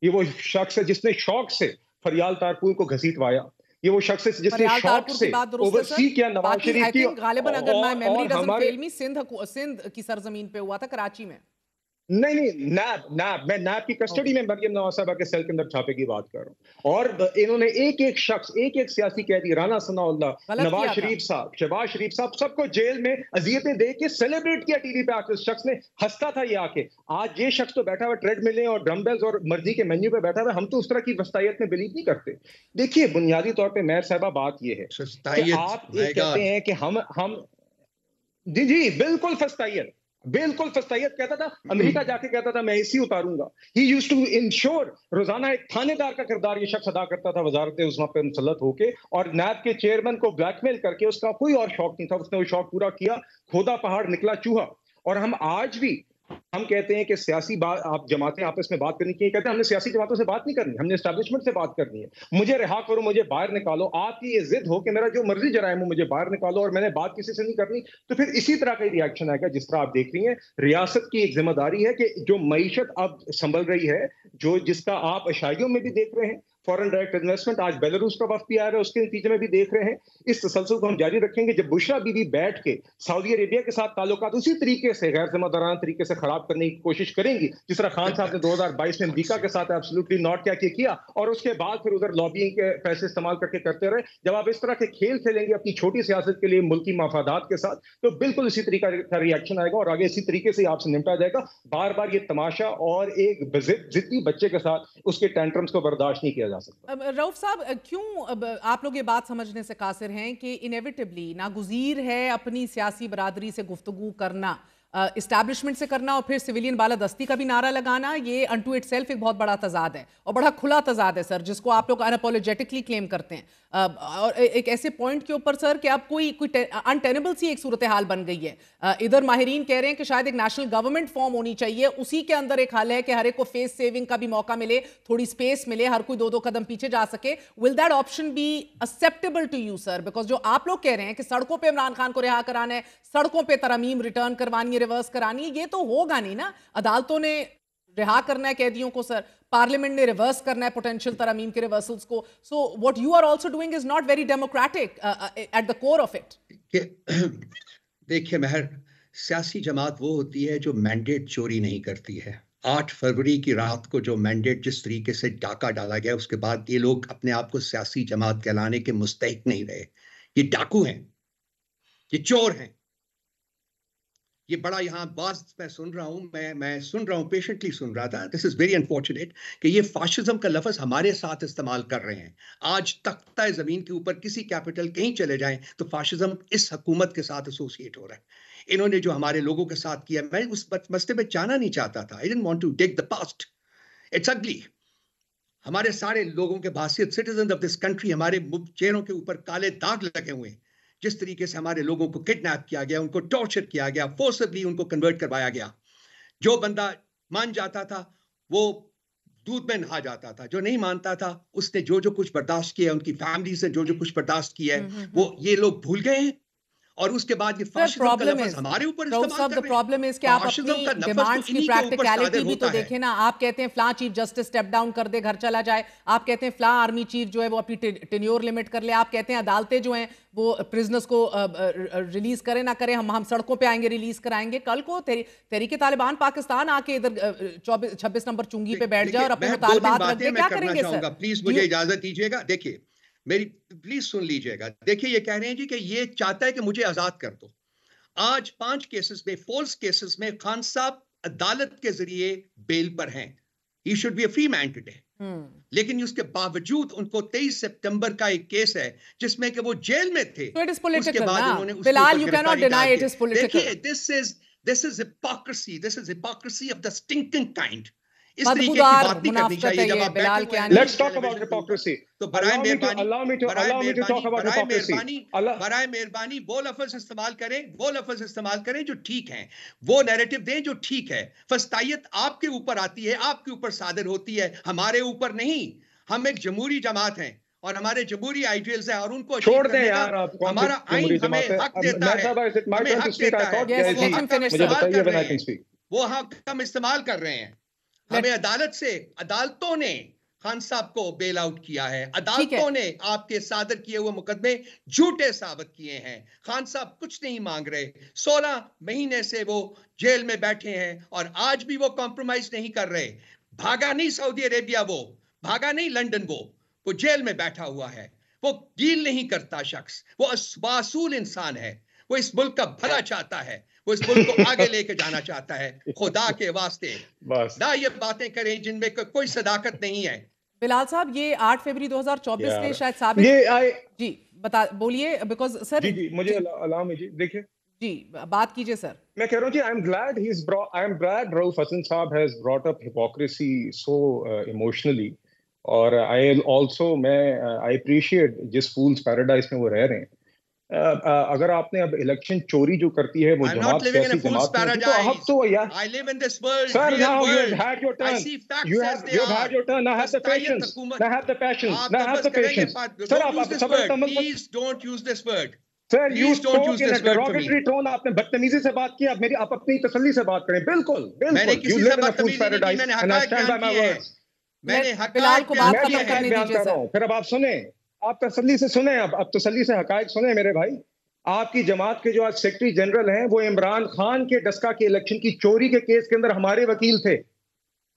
یہ وہ شخص ہے جس نے شوق سے فریال تارپور کو گھسیٹوایا. یہ وہ شخص ہے جس نے شوق سے اوورسی کیا نواز شریف کی. غالباً اگر میں میموری ڈزنٹ فیل می سندھ کی سرزمین پہ ہوا تھا، کراچی میں. نہیں میں نیب کی کسٹڈی میں مریم نواز صاحبہ کے سیل کے اندر چھاپے کی بات کر رہا ہوں. اور انہوں نے ایک شخص ایک سیاسی قیدی رانا ثناء اللہ، نواز شریف صاحب، شہباز شریف صاحب، سب کو جیل میں اذیتیں دے کے سیلیبریٹ کیا ٹی وی پہ آ کے. اس شخص نے ہنستا تھا یہ آ کے. آج یہ شخص تو بیٹھا ہوا ٹریڈ ملیں اور ڈمبلز اور مرضی کے مینیو پہ بیٹھا ہوا. ہم تو اس طرح کی وسطائیت میں بلیو نہیں کرتے. دیکھیے بنیادی طور پہ مہر صاحبہ بات یہ ہے کہ آپ کہتے ہیں کہ ہم جی بالکل فسطائیت کہتا تھا. امریکہ جا کے کہتا تھا میں اسی اتاروں گا. ہی یوز ٹو انشور روزانہ ایک تھانے دار کا کردار یہ شخص ادا کرتا تھا وزارت عظمیٰ پہ مسلط ہو کے، اور نیب کے چیئرمین کو بلیک میل کر کے. اس کا کوئی اور شوق نہیں تھا، اس نے وہ شوق پورا کیا. کھودا پہاڑ نکلا چوہا. اور ہم آج بھی ہم کہتے ہیں کہ سیاسی بات آپ جماعتیں آپس میں بات کرنی چاہیے. کہتے ہیں ہم نے سیاسی جماعتوں سے بات نہیں کرنی، ہم نے اسٹیبلشمنٹ سے بات کرنی ہے. مجھے رہا کرو، مجھے باہر نکالو. آپ کی یہ ضد ہو کہ میرا جو مرضی جرائم ہو مجھے باہر نکالو اور میں نے بات کسی سے نہیں کرنی، تو پھر اسی طرح کا ری ایکشن آئے گا جس طرح آپ دیکھ رہی ہیں. ریاست کی ایک ذمہ داری ہے کہ جو معیشت اب سنبھل رہی ہے، جس کا آپ اشاریوں میں بھی دیکھ رہے ہیں، फॉरेन डायरेक्ट इन्वेस्टमेंट, आज बेलारूस का वक्त भी आ रहा है, उसके नतीजे में भी देख रहे हैं। इस तसलसल को हम जारी रखेंगे। जब बुशरा बीवी बैठ के सऊदी अरेबिया के साथ ताल्लुकात उसी तरीके से गैर जिम्मेदाराना तरीके से खराब करने की कोशिश करेंगी जिस तरह खान साहब ने 2022 में अमरीका के साथ एब्सोल्युटली नॉट क्या किया, और उसके बाद फिर उधर लॉबिंग के पैसे इस्तेमाल करके करते रहे। जब आप इस तरह के खेल खेलेंगे अपनी छोटी सियासत के लिए मुल्की मफादात के साथ, तो बिल्कुल इसी तरीके का रिएक्शन आएगा और आगे इसी तरीके से आपसे निपटा जाएगा। बार बार ये तमाशा और एक जिद्दी बच्चे के साथ उसके टेंट्रम्स को बर्दाश्त नहीं किया जा सकता। रऊफ साहब, क्यों अब आप लोग ये बात समझने से कासिर हैं कि इनेविटेबली नागुज़ीर है अपनी सियासी बरादरी से गुफ्तगू करना, इस्टेब्लिशमेंट से करना और फिर सिविलियन बालादस्ती का भी नारा लगाना? ये अनटू इटसेल्फ एक बहुत बड़ा तजाद है और बड़ा खुला तजाद है सर, जिसको आप लोग अनअपोलोजेटिकली क्लेम करते हैं। और एक ऐसे पॉइंट के ऊपर सर कि अब कोई अनटेनेबल सी एक सूरत हाल बन गई है। इधर माहिरीन कह रहे हैं कि शायद एक नेशनल गवर्नमेंट फॉर्म होनी चाहिए, उसी के अंदर एक हाल है कि हर एक को फेस सेविंग का भी मौका मिले, थोड़ी स्पेस मिले, हर कोई 2-2 कदम पीछे जा सके। Will that option be acceptable to you sir? Because जो आप लोग कह रहे हैं कि सड़कों पर इमरान खान को रिहा कराना है, सड़कों पर तरमीम रिटर्न करवानी है, रिवर्स करानी है, ये तो होगा नहीं ना। अदालतों ने रिहा करना है कैदियों को सर, पार्लियामेंट ने रिवर्स करना है पोटेंशियल तरमीम के रिवर्सल्स को। So what you are also doing is not very democratic at the core of it. देखिए महर, सियासी जमात वो होती है जो मैंडेट चोरी नहीं करती है। 8 फरवरी की रात को जो मैंडेट जिस तरीके से डाका डाला गया, उसके बाद ये लोग अपने आप को सियासी जमात कहलाने के मुस्तहिक नहीं रहे। ये डाकू हैं, ये चोर हैं। ये बड़ा यहाँ बात मैं सुन रहा हूँ, मैं सुन रहा हूँ, पेशेंटली सुन रहा था। दिस इज वेरी अनफॉर्चुनेट कि ये फाशिज्म का लफ्ज हमारे साथ इस्तेमाल कर रहे हैं। आज तख्ता ज़मीन के ऊपर किसी कैपिटल कहीं चले जाएं तो फाशिज्म इस हुकूमत के साथ एसोसिएट हो रहा है। इन्होंने जो हमारे लोगों के साथ किया, मैं उस मसले में जाना नहीं चाहता था। I didn't want to dig the past, it's ugly. हमारे सारे लोगों के बासियत सिटीजन ऑफ दिस कंट्री, हमारे चेहरों के ऊपर काले दाग लगे हुए हैं। जिस तरीके से हमारे लोगों को किडनैप किया गया, उनको टॉर्चर किया गया, फोर्सबली उनको कन्वर्ट करवाया गया। जो बंदा मान जाता था वो दूध में नहा जाता था, जो नहीं मानता था उसने जो जो कुछ बर्दाश्त किया, उनकी फैमिली से जो जो कुछ बर्दाश्त किया है वो ये लोग भूल गए हैं। और उसके बाद ये फाशिज्म का लफ्ज हमारे ऊपर इस्तेमाल कर रहे हैं। प्रॉब्लम इज कि आप अपनी डिमांड्स की प्रैक्टिकलिटी भी तो देखें ना। आप कहते हैं फलां चीफ जस्टिस स्टेप डाउन कर दे, घर चला जाए। आप कहते हैं फलां आर्मी चीफ जो है वो अपनी टेन्योर लिमिट कर ले। आप कहते हैं अदालतें जो हैं वो प्रिजनर्स को रिलीज करें ना करें, हम सड़कों पे आएंगे, रिलीज कराएंगे। कल को तहरीक तालिबान पाकिस्तान आके इधर 26 नंबर चुंगी पे बैठ जाए और अपने मुतालबात रख दे, क्या करेंगे सर? प्लीज मुझे इजाजत दीजिएगा। देखिए मेरी प्लीज सुन लीजिएगा। देखिए ये कह रहे हैं जी कि ये चाहता है कि मुझे आजाद कर दो। आज 5 केसेस में, फॉल्स केसेस में खान साहब अदालत के जरिए बेल पर हैं। He should be a free man today. लेकिन उसके बावजूद उनको 23 सितंबर का एक केस है जिसमें कि वो जेल में थे। उसके बाद उन्होंने Bilal, you cannot deny it is political. देखिए this is hypocrisy. This is hypocrisy of the stinking kind. इस तरीके की बात नहीं करनी चाहिए जब आप बैठे हैं। Let's talk about hypocrisy. तो बराए मेहरबानी बराए मेहरबानी वो लफ्ज इस्तेमाल करें जो ठीक हैं, वो नैरेटिव दें जो ठीक है। फस्तायत आपके ऊपर आती है, आपके ऊपर सादर होती है, हमारे ऊपर नहीं। हम एक जमहूरी जमात हैं और हमारे जमहूरी आइडियल्स हैं और उनको छोड़ दें यार। हमारा आइन हमें हक देता है, वो हक हम इस्तेमाल कर रहे हैं। हमें अदालतों ने खान साहब को बेल आउट किया है। अदालतों ने आपके सादर किए हुए मुकदमे झूठे साबित किए हैं। खान साहब कुछ नहीं मांग रहे। 16 महीने से वो जेल में बैठे हैं और आज भी वो कॉम्प्रोमाइज नहीं कर रहे। भागा नहीं सऊदी अरेबिया, वो भागा नहीं लंदन, वो जेल में बैठा हुआ है। वो डील नहीं करता शख्स, वो बासूल इंसान है। वो इस मुल्क का भला चाहता है, वो इस मुल्क को आगे लेके जाना चाहता है। खुदा के वास्ते ना ये बातें करें जिनमें कोई सदाकत नहीं है। बिलाल साहब, ये 8 फरवरी 2024 ने शायद साबित जी बता बोलिए बिकॉज सर जी मुझे अलाउ में जी देखिए जी बात कीजिए सर। मैं कह रहा हूँ जी I am glad Rauf Hasan sahab has brought up hypocrisy so emotionally. और आई ऑल्सो आई अप्रिशिएट जिस फूल्स पैराडाइज में वो रह रहे हैं। अगर आपने अब इलेक्शन चोरी जो करती है वो जमात कैसी जमात है, तो अब तो यार I live in this world, sir, real now world. you have had your turn. I see facts you as they are. have had your turn. Now have the patience. Now have the patience. Now have the patience. Sir, please don't use this word. Sir, you spoke in a derogatory tone. आपने बदतमीजी से बात की। अब आप अपनी तसल्ली से बात करें। बिल्कुल मैंने किसी से बदतमीजी नहीं की, मैंने हक़ाइक़ बयान किए हैं। میں نے بلال کو بات ختم میں کرنے بیان دیجیے کر رہا سر. ہوں. پھر اب آپ سنیں, آپ تسلی سے سنیں, اب تسلی سے حقائق سنیں میرے بھائی. آپ کی جماعت کے جو آج سیکرٹری جنرل ہیں وہ عمران خان کے ڈسکا کے الیکشن کی چوری کے کیس کے اندر ہمارے وکیل تھے.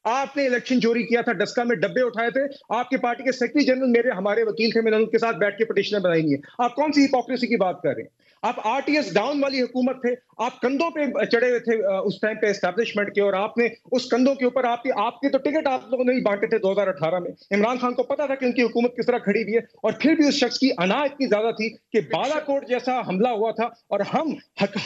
آپ نے الیکشن چوری کیا تھا, ڈسکا میں ڈبے اٹھائے تھے, آپ کی پارٹی کے سیکرٹری جنرل ہمارے وکیل تھے, میں نے ان کے ساتھ بیٹھ کے پٹیشنیں بنائی ہیں. آپ کون سی ہپوکریسی کی بات کر رہے ہیں؟ آپ آر ٹی ایس ڈاؤن والی حکومت تھے, آپ کندھوں پہ چڑھے ہوئے تھے اس ٹائم پہ اسٹیبلشمنٹ کے, اور آپ نے اس کندھوں کے اوپر آپ کے تو ٹکٹ آپ لوگوں نے ہی بانٹے تھے 2018 میں. عمران خان کو پتا تھا کہ ان کی حکومت کس طرح کھڑی ہوئی ہے, اور پھر بھی اس شخص کی انا اتنی زیادہ تھی کہ بالا کوٹ جیسا حملہ ہوا تھا اور ہم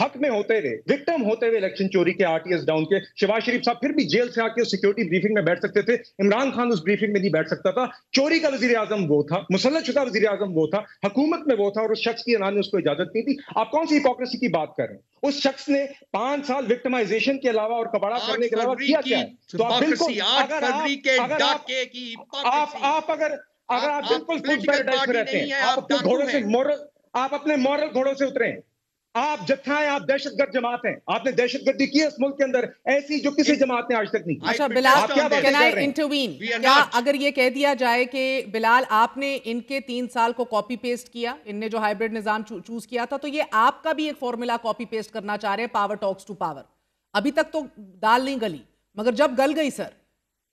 حق میں ہوتے ہوئے, وکٹم ہوتے ہوئے الیکشن چوری کے, آر ٹی ایس ڈاؤن کے. شہباز شریف صاحب پھر بھی جیل سے آ کے سیکورٹی بریفنگ میں بیٹھ سکتے تھے, عمران خان اس بریفنگ میں نہیں بیٹھ سکتا تھا. چوری کا وزیر اعظم وہ تھا, مسلط شدہ وزیر اعظم وہ تھا, حکومت میں وہ تھا, اور اس شخص کی انا نے اس کو اجازت نہیں تھی. آپ کون سی ہپوکریسی کی بات کر رہے ہیں؟ اس شخص نے 5 سال وکٹمائزیشن کے علاوہ اور کباڑا کرنے کے علاوہ کیا کیا ہے؟ تو آپ بالکل اگر آپ بالکل فل پیراڈائز میں رہتے ہیں, آپ اپنے مورل گھوڑوں سے اتریں. آپ جتھا ہیں, آپ دہشت گرد جماعت ہیں, آپ نے دہشت گردی کی ہے اس ملک کے اندر ایسی جو کسی جماعت نے آج تک نہیں کی. اچھا بلال, کین آئی انٹروین؟ کیا اگر یہ کہہ دیا جائے کہ بلال آپ نے ان کے 3 سال کو کاپی پیسٹ کیا, ان نے جو ہائیبرڈ نظام چوز کیا تھا, تو یہ آپ کا بھی ایک فارمولا کاپی پیسٹ کرنا چاہ رہے ہیں, پاور ٹاکس ٹو پاور. ابھی تک تو دال نہیں گلی, مگر جب گل گئی سر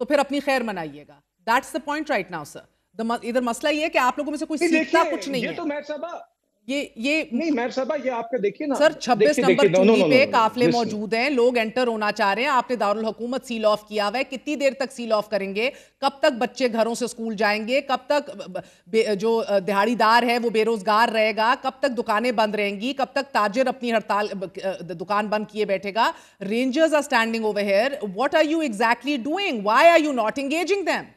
تو پھر اپنی خیر منائیے گا. That's the point right now sir. ادھر مسئلہ یہ ہے کہ آپ لوگوں میں سے کوئی سیکھتا کچھ نہیں ہے. یہ نہیں مہر صاحبہ, یہ آپ کا دیکھیے نا سر 26 نمبر چوڑی پہ قافلے موجود ہیں, لوگ انٹر ہونا چاہ رہے ہیں, آپ نے دارالحکومت سیل آف کیا ہوا ہے. کتنی دیر تک سیل آف کریں گے؟ کب تک بچے گھروں سے اسکول جائیں گے؟ کب تک جو دہاڑی دار ہے وہ بے روزگار رہے گا؟ کب تک دکانیں بند رہیں گی؟ کب تک تاجر اپنی ہڑتال دکان بند کیے بیٹھے گا؟ Rangers are standing over here. What are you exactly doing? Why are you not engaging them?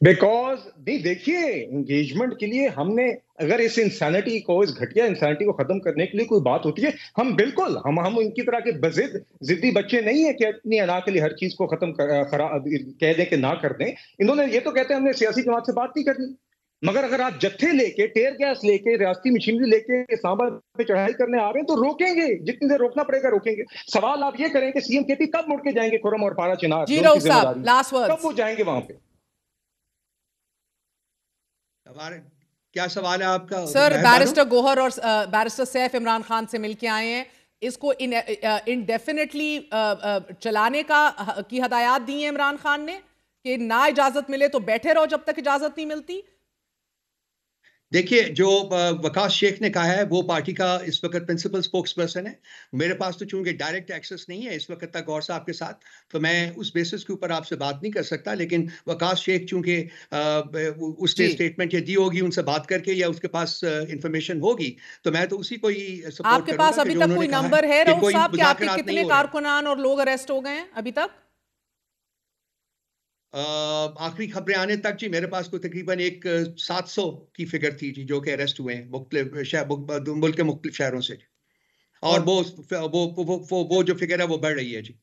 Because نہیں, دیکھیے انگیجمنٹ کے لیے ہم نے, اگر اس انسانٹی کو, اس گھٹیا انسانٹی کو ختم کرنے کے لیے کوئی بات ہوتی ہے, ہم بالکل ہم ان کی طرح کے ضدی بچے نہیں ہیں کہ اپنی انا کے لیے ہر چیز کو ختم کہہ دیں کہ نہ کر دیں. انہوں نے یہ تو کہتے ہیں ہم نے سیاسی جماعت سے بات نہیں کرنی, مگر اگر آپ جتھے لے کے, ٹیئر گیس لے کے, ریاستی مشینری لے کے اسلام آباد پہ چڑھائی کرنے آ رہے ہیں تو روکیں گے, جتنی دیر روکنا پڑے گا روکیں گے. سوال آپ یہ کریں کہ سی ایم کے پی کب مڑ کے جائیں گے کھرم اور پارا چنار, جی رؤف صاحب لاسٹ ورڈ, کب وہ جائیں گے وہاں پہ؟ کیا سوال ہے آپ کا سر؟ بیرسٹر گوہر اور بیرسٹر سیف عمران خان سے مل کے آئے ہیں, اس کو انڈیفینیٹلی چلانے کی ہدایات دی ہیں عمران خان نے کہ نہ اجازت ملے تو بیٹھے رہو جب تک اجازت نہیں ملتی. دیکھیے, جو وقاص شیخ نے کہا ہے وہ پارٹی کا اس وقت پرنسپل سپوکس پرسن ہے. میرے پاس تو چونکہ ڈائریکٹ ایکسس نہیں ہے اس وقت تک گور صاحب کے ساتھ, تو میں اس بیسس کے اوپر آپ سے بات نہیں کر سکتا. لیکن وقاص شیخ چونکہ اس نے اسٹیٹمنٹ دی ہوگی, ان سے بات کر کے یا اس کے پاس انفارمیشن ہوگی, تو میں تو اسی کو ہی سپورٹ کروں گا. آپ کے پاس ابھی تک کوئی نمبر ہے رؤف صاحب کہ آپ کے کتنے کارکنان اور لوگ اریسٹ ہو گئے ہیں ابھی تک؟ آخری خبریں آنے تک جی میرے پاس کوئی تقریباً 700 کی فگر تھی جی, جو کہ اریسٹ ہوئے ہیں مختلف ملک کے مختلف شہروں سے, اور وہ جو فگر ہے وہ بڑھ رہی ہے جی.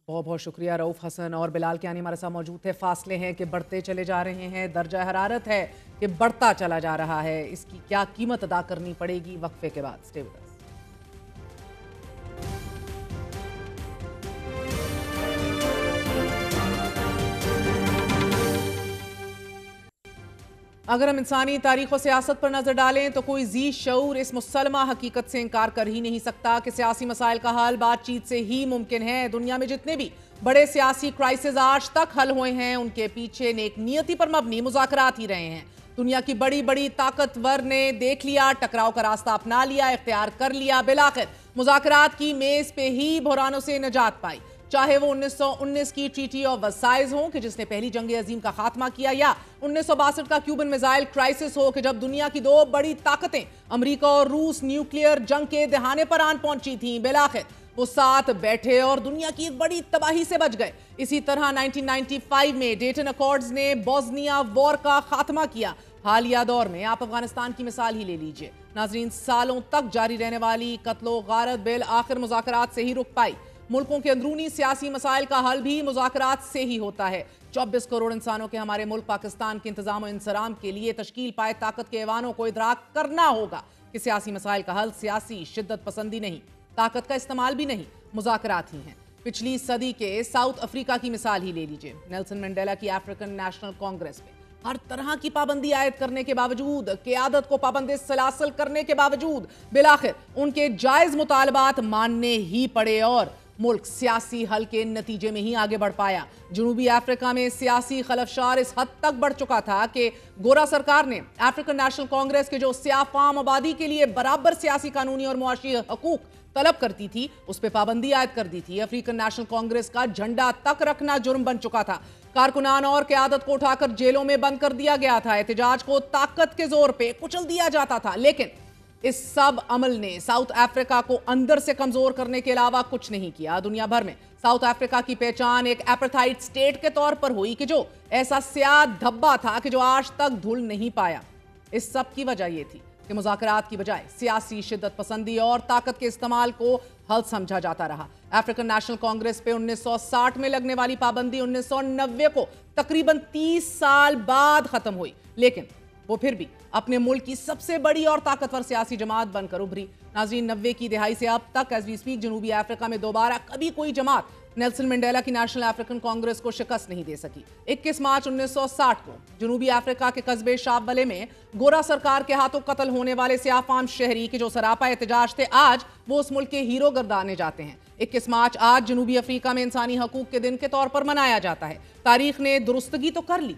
بہت بہت شکریہ. رؤف حسن اور بلال کیانی ہمارے ساتھ موجود تھے. فاصلے ہیں کہ بڑھتے چلے جا رہے ہیں, درجہ حرارت ہے کہ بڑھتا چلا جا رہا ہے, اس کی کیا قیمت ادا کرنی پڑے گی؟ وقفے کے بعد اسٹے ود اس. اگر ہم انسانی تاریخ و سیاست پر نظر ڈالیں تو کوئی ذی شعور اس مسلمہ حقیقت سے انکار کر ہی نہیں سکتا کہ سیاسی مسائل کا حل بات چیت سے ہی ممکن ہے. دنیا میں جتنے بھی بڑے سیاسی کرائسس آج تک حل ہوئے ہیں ان کے پیچھے نیک نیتی پر مبنی مذاکرات ہی رہے ہیں. دنیا کی بڑی بڑی طاقتور نے دیکھ لیا, ٹکراؤ کا راستہ اپنا لیا, اختیار کر لیا, بالآخر مذاکرات کی میز پہ ہی بحرانوں سے نجات پائی. چاہے وہ 1919 کی ٹریٹی آف ورسائز ہوں کہ جس نے پہلی جنگ عظیم کا خاتمہ کیا, یا 1962 کا کیوبن میزائل کرائسس ہو کہ جب دنیا کی 2 بڑی طاقتیں امریکہ اور روس نیوکلیئر جنگ کے دہانے پر آن پہنچی تھیں, بالآخر وہ ساتھ بیٹھے اور دنیا کی ایک بڑی تباہی سے بچ گئے. اسی طرح 1995 میں ڈیٹن اکارڈز نے بوسنیا وار کا خاتمہ کیا. حالیہ دور میں آپ افغانستان کی مثال ہی لے لیجئے. ناظرین, سالوں تک جاری رہنے والی قتل و غارت بالآخر مذاکرات سے ہی رک پائی. ملکوں کے اندرونی سیاسی مسائل کا حل بھی مذاکرات سے ہی ہوتا ہے. 24 کروڑ انسانوں کے ہمارے ملک پاکستان کے انتظام و انصرام کے لیے تشکیل پائے طاقت کے ایوانوں کو ادراک کرنا ہوگا کہ سیاسی مسائل کا حل سیاسی شدت پسندی نہیں, طاقت کا استعمال بھی نہیں, مذاکرات ہی ہیں. पिछली सदी के साउथ अफ्रीका की मिसाल ही ले लीजिए। नेल्सन मंडेला की अफ्रीकन नेशनल कांग्रेस में हर तरह की पाबंदी आयद करने के बावजूद, क़यादत को पाबंद सलासल करने के बावजूद बिलाखिर उनके जायज मुतालबात मानने ही पड़े और मुल्क सियासी हल के नतीजे में ही आगे बढ़ पाया। जनूबी अफ्रीका में सियासी खलफशार इस हद तक बढ़ चुका था कि गोरा सरकार ने अफ्रीकन नेशनल कांग्रेस के जो सियाफाम आबादी के लिए बराबर सियासी, कानूनी और मुआशी हकूक तलब करती थी, उस पर पाबंदी आयद कर दी थी। अफ्रीकन नेशनल कांग्रेस का झंडा तक रखना जुर्म बन चुका था। कारकुनान और क़यादत को उठाकर जेलों में बंद कर दिया गया था। एहतजाज को ताकत के जोर पे कुचल दिया जाता था। लेकिन इस सब अमल ने साउथ अफ्रीका को अंदर से कमजोर करने के अलावा कुछ नहीं किया। दुनिया भर में साउथ अफ्रीका की पहचान एक एपार्थाइड स्टेट के तौर पर हुई कि जो ऐसा स्याह धब्बा था कि जो आज तक धुल नहीं पाया। इस सब की वजह यह थी कि मुज़ाकरात की बजाय सियासी शिद्दत पसंदी और ताकत के इस्तेमाल को हल समझा जाता रहा। अफ्रीकन नेशनल कांग्रेस पे 1960 में लगने वाली पाबंदी 1990 को तकरीबन 30 साल बाद खत्म हुई, लेकिन वो फिर भी अपने मुल्क की सबसे बड़ी और ताकतवर सियासी जमात बनकर उभरी। नाज़रीन, 90 की दिहाई से अब तक एज वी स्पीक जनूबी अफ्रीका में दोबारा कभी कोई जमात नेल्सन मंडेला की नेशनल अफ्रीकन कांग्रेस को शिकस्त नहीं दे सकी। 21 मार्च 1960 को जनूबी अफ्रीका के कस्बे शाबवले में गोरा सरकार के हाथों कत्ल होने वाले सियाफाम शहरी के जो सरापा एहतजाज थे, आज वो उस मुल्क के हीरो गर्दाने जाते हैं। 21 मार्च आज जनूबी अफ्रीका में इंसानी हकूक के दिन के तौर पर मनाया जाता है। तारीख ने दुरुस्तगी तो कर ली,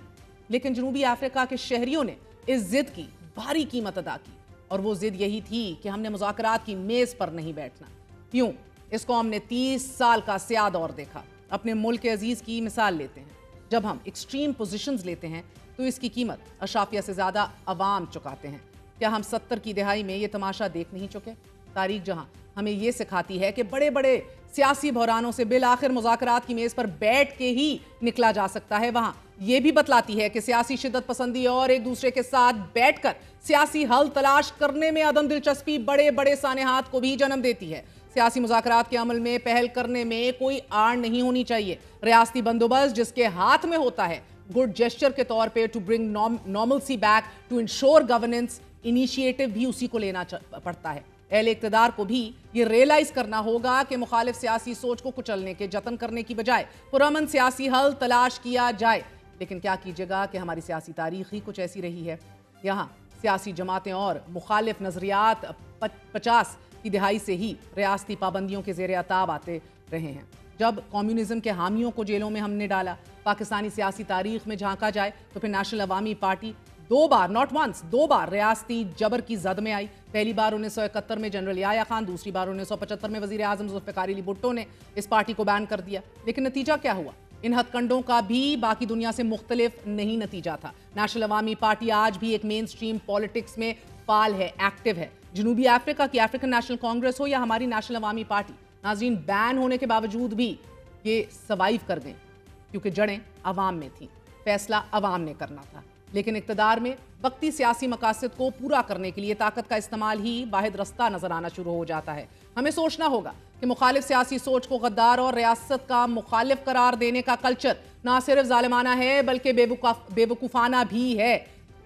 लेकिन जनूबी अफ्रीका के शहरियों ने इस जिद की भारी कीमत अदा की, और वो जिद यही थी कि हमने मुज़ाकरात की मेज पर नहीं बैठना। क्यों? इस कौम ने 30 साल का स्याह दौर देखा। अपने मुल्क के अजीज की मिसाल लेते हैं। जब हम एक्सट्रीम पोजीशंस लेते हैं तो इसकी कीमत अशाफिया से ज्यादा अवाम चुकाते हैं। क्या हम 70 की दिहाई में ये तमाशा देख नहीं चुके? तारीख जहां हमें ये सिखाती है कि बड़े बड़े सियासी बहरानों से बिल आखिर मुज़ाकरात की मेज पर बैठ के ही निकला जा सकता है, वहां ये भी बतलाती है कि सियासी शिद्दत पसंदी और एक दूसरे के साथ बैठकर सियासी हल तलाश करने में अदम दिलचस्पी बड़े बड़े सानेहात को भी जन्म देती है। सियासी मुज़ाकरात के अमल में पहल करने में कोई आड़ नहीं होनी चाहिए। रियासती बंदोबस्त जिसके हाथ में होता है गुड जेस्चर के तौर पे to bring normalcy back to ensure governance, initiative भी उसी को लेना पड़ता है। अहले इक़्तिदार को भी ये रियलाइज करना होगा कि मुखालिफ सियासी सोच को कुचलने के जतन करने की बजाय पुरअमन सियासी हल तलाश किया जाए। लेकिन क्या कीजिएगा कि हमारी सियासी तारीख ही कुछ ऐसी रही है। यहाँ सियासी जमातें और मुखालिफ नजरियात 50 की दिहाई से ही रियासती पाबंदियों के ज़ेरे अताब आते रहे हैं। जब कम्युनिज्म के हामियों को जेलों में हमने डाला, पाकिस्तानी सियासी तारीख में झांका जाए तो फिर नेशनल अवामी पार्टी 2 बार, नॉट वंस, 2 बार रियासती जबर की जद में आई। पहली बार 1971 में जनरल याया खान, दूसरी बार 1975 में वज़ीर आज़म ज़ुल्फ़िकार अली भुट्टो ने इस पार्टी को बैन कर दिया। लेकिन नतीजा क्या हुआ? इन हथकंडों का भी बाकी दुनिया से मुख्तलिफ नहीं नतीजा था। नेशनल अवामी पार्टी आज भी एक मेन स्ट्रीम पॉलिटिक्स में फाल है, एक्टिव है। जनूबी अफ्रीका की अफ्रीकन नेशनल कांग्रेस हो या हमारी नेशनल अवामी पार्टी, नाज़रीन, बैन होने के बावजूद भी ये सर्वाइव कर गए, क्योंकि जड़ें अवाम में थी, फैसला अवाम ने करना था। लेकिन इक़्तिदार में वक्ती सियासी मकासद को पूरा करने के लिए ताकत का इस्तेमाल ही वाहिद रास्ता नजर आना शुरू हो जाता है। हमें सोचना होगा कि मुखालिफ सियासी सोच को गद्दार और रियासत का मुखालिफ करार देने का कल्चर ना सिर्फ जालिमाना है बल्कि बेवकूफ़ाना भी है।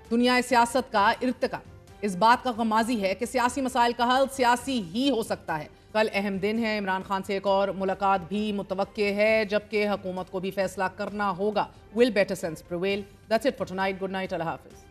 दुनिया सियासत का इर्तिका इस बात का गमाजी है कि सियासी मसाइल का हल सियासी ही हो सकता है। कल अहम दिन है, इमरान खान से एक और मुलाकात भी मुतवक्के है, जबकि हुकूमत को भी फैसला करना होगा। Will better sense prevail? That's it for tonight. Good night, अल्लाह हाफिज़।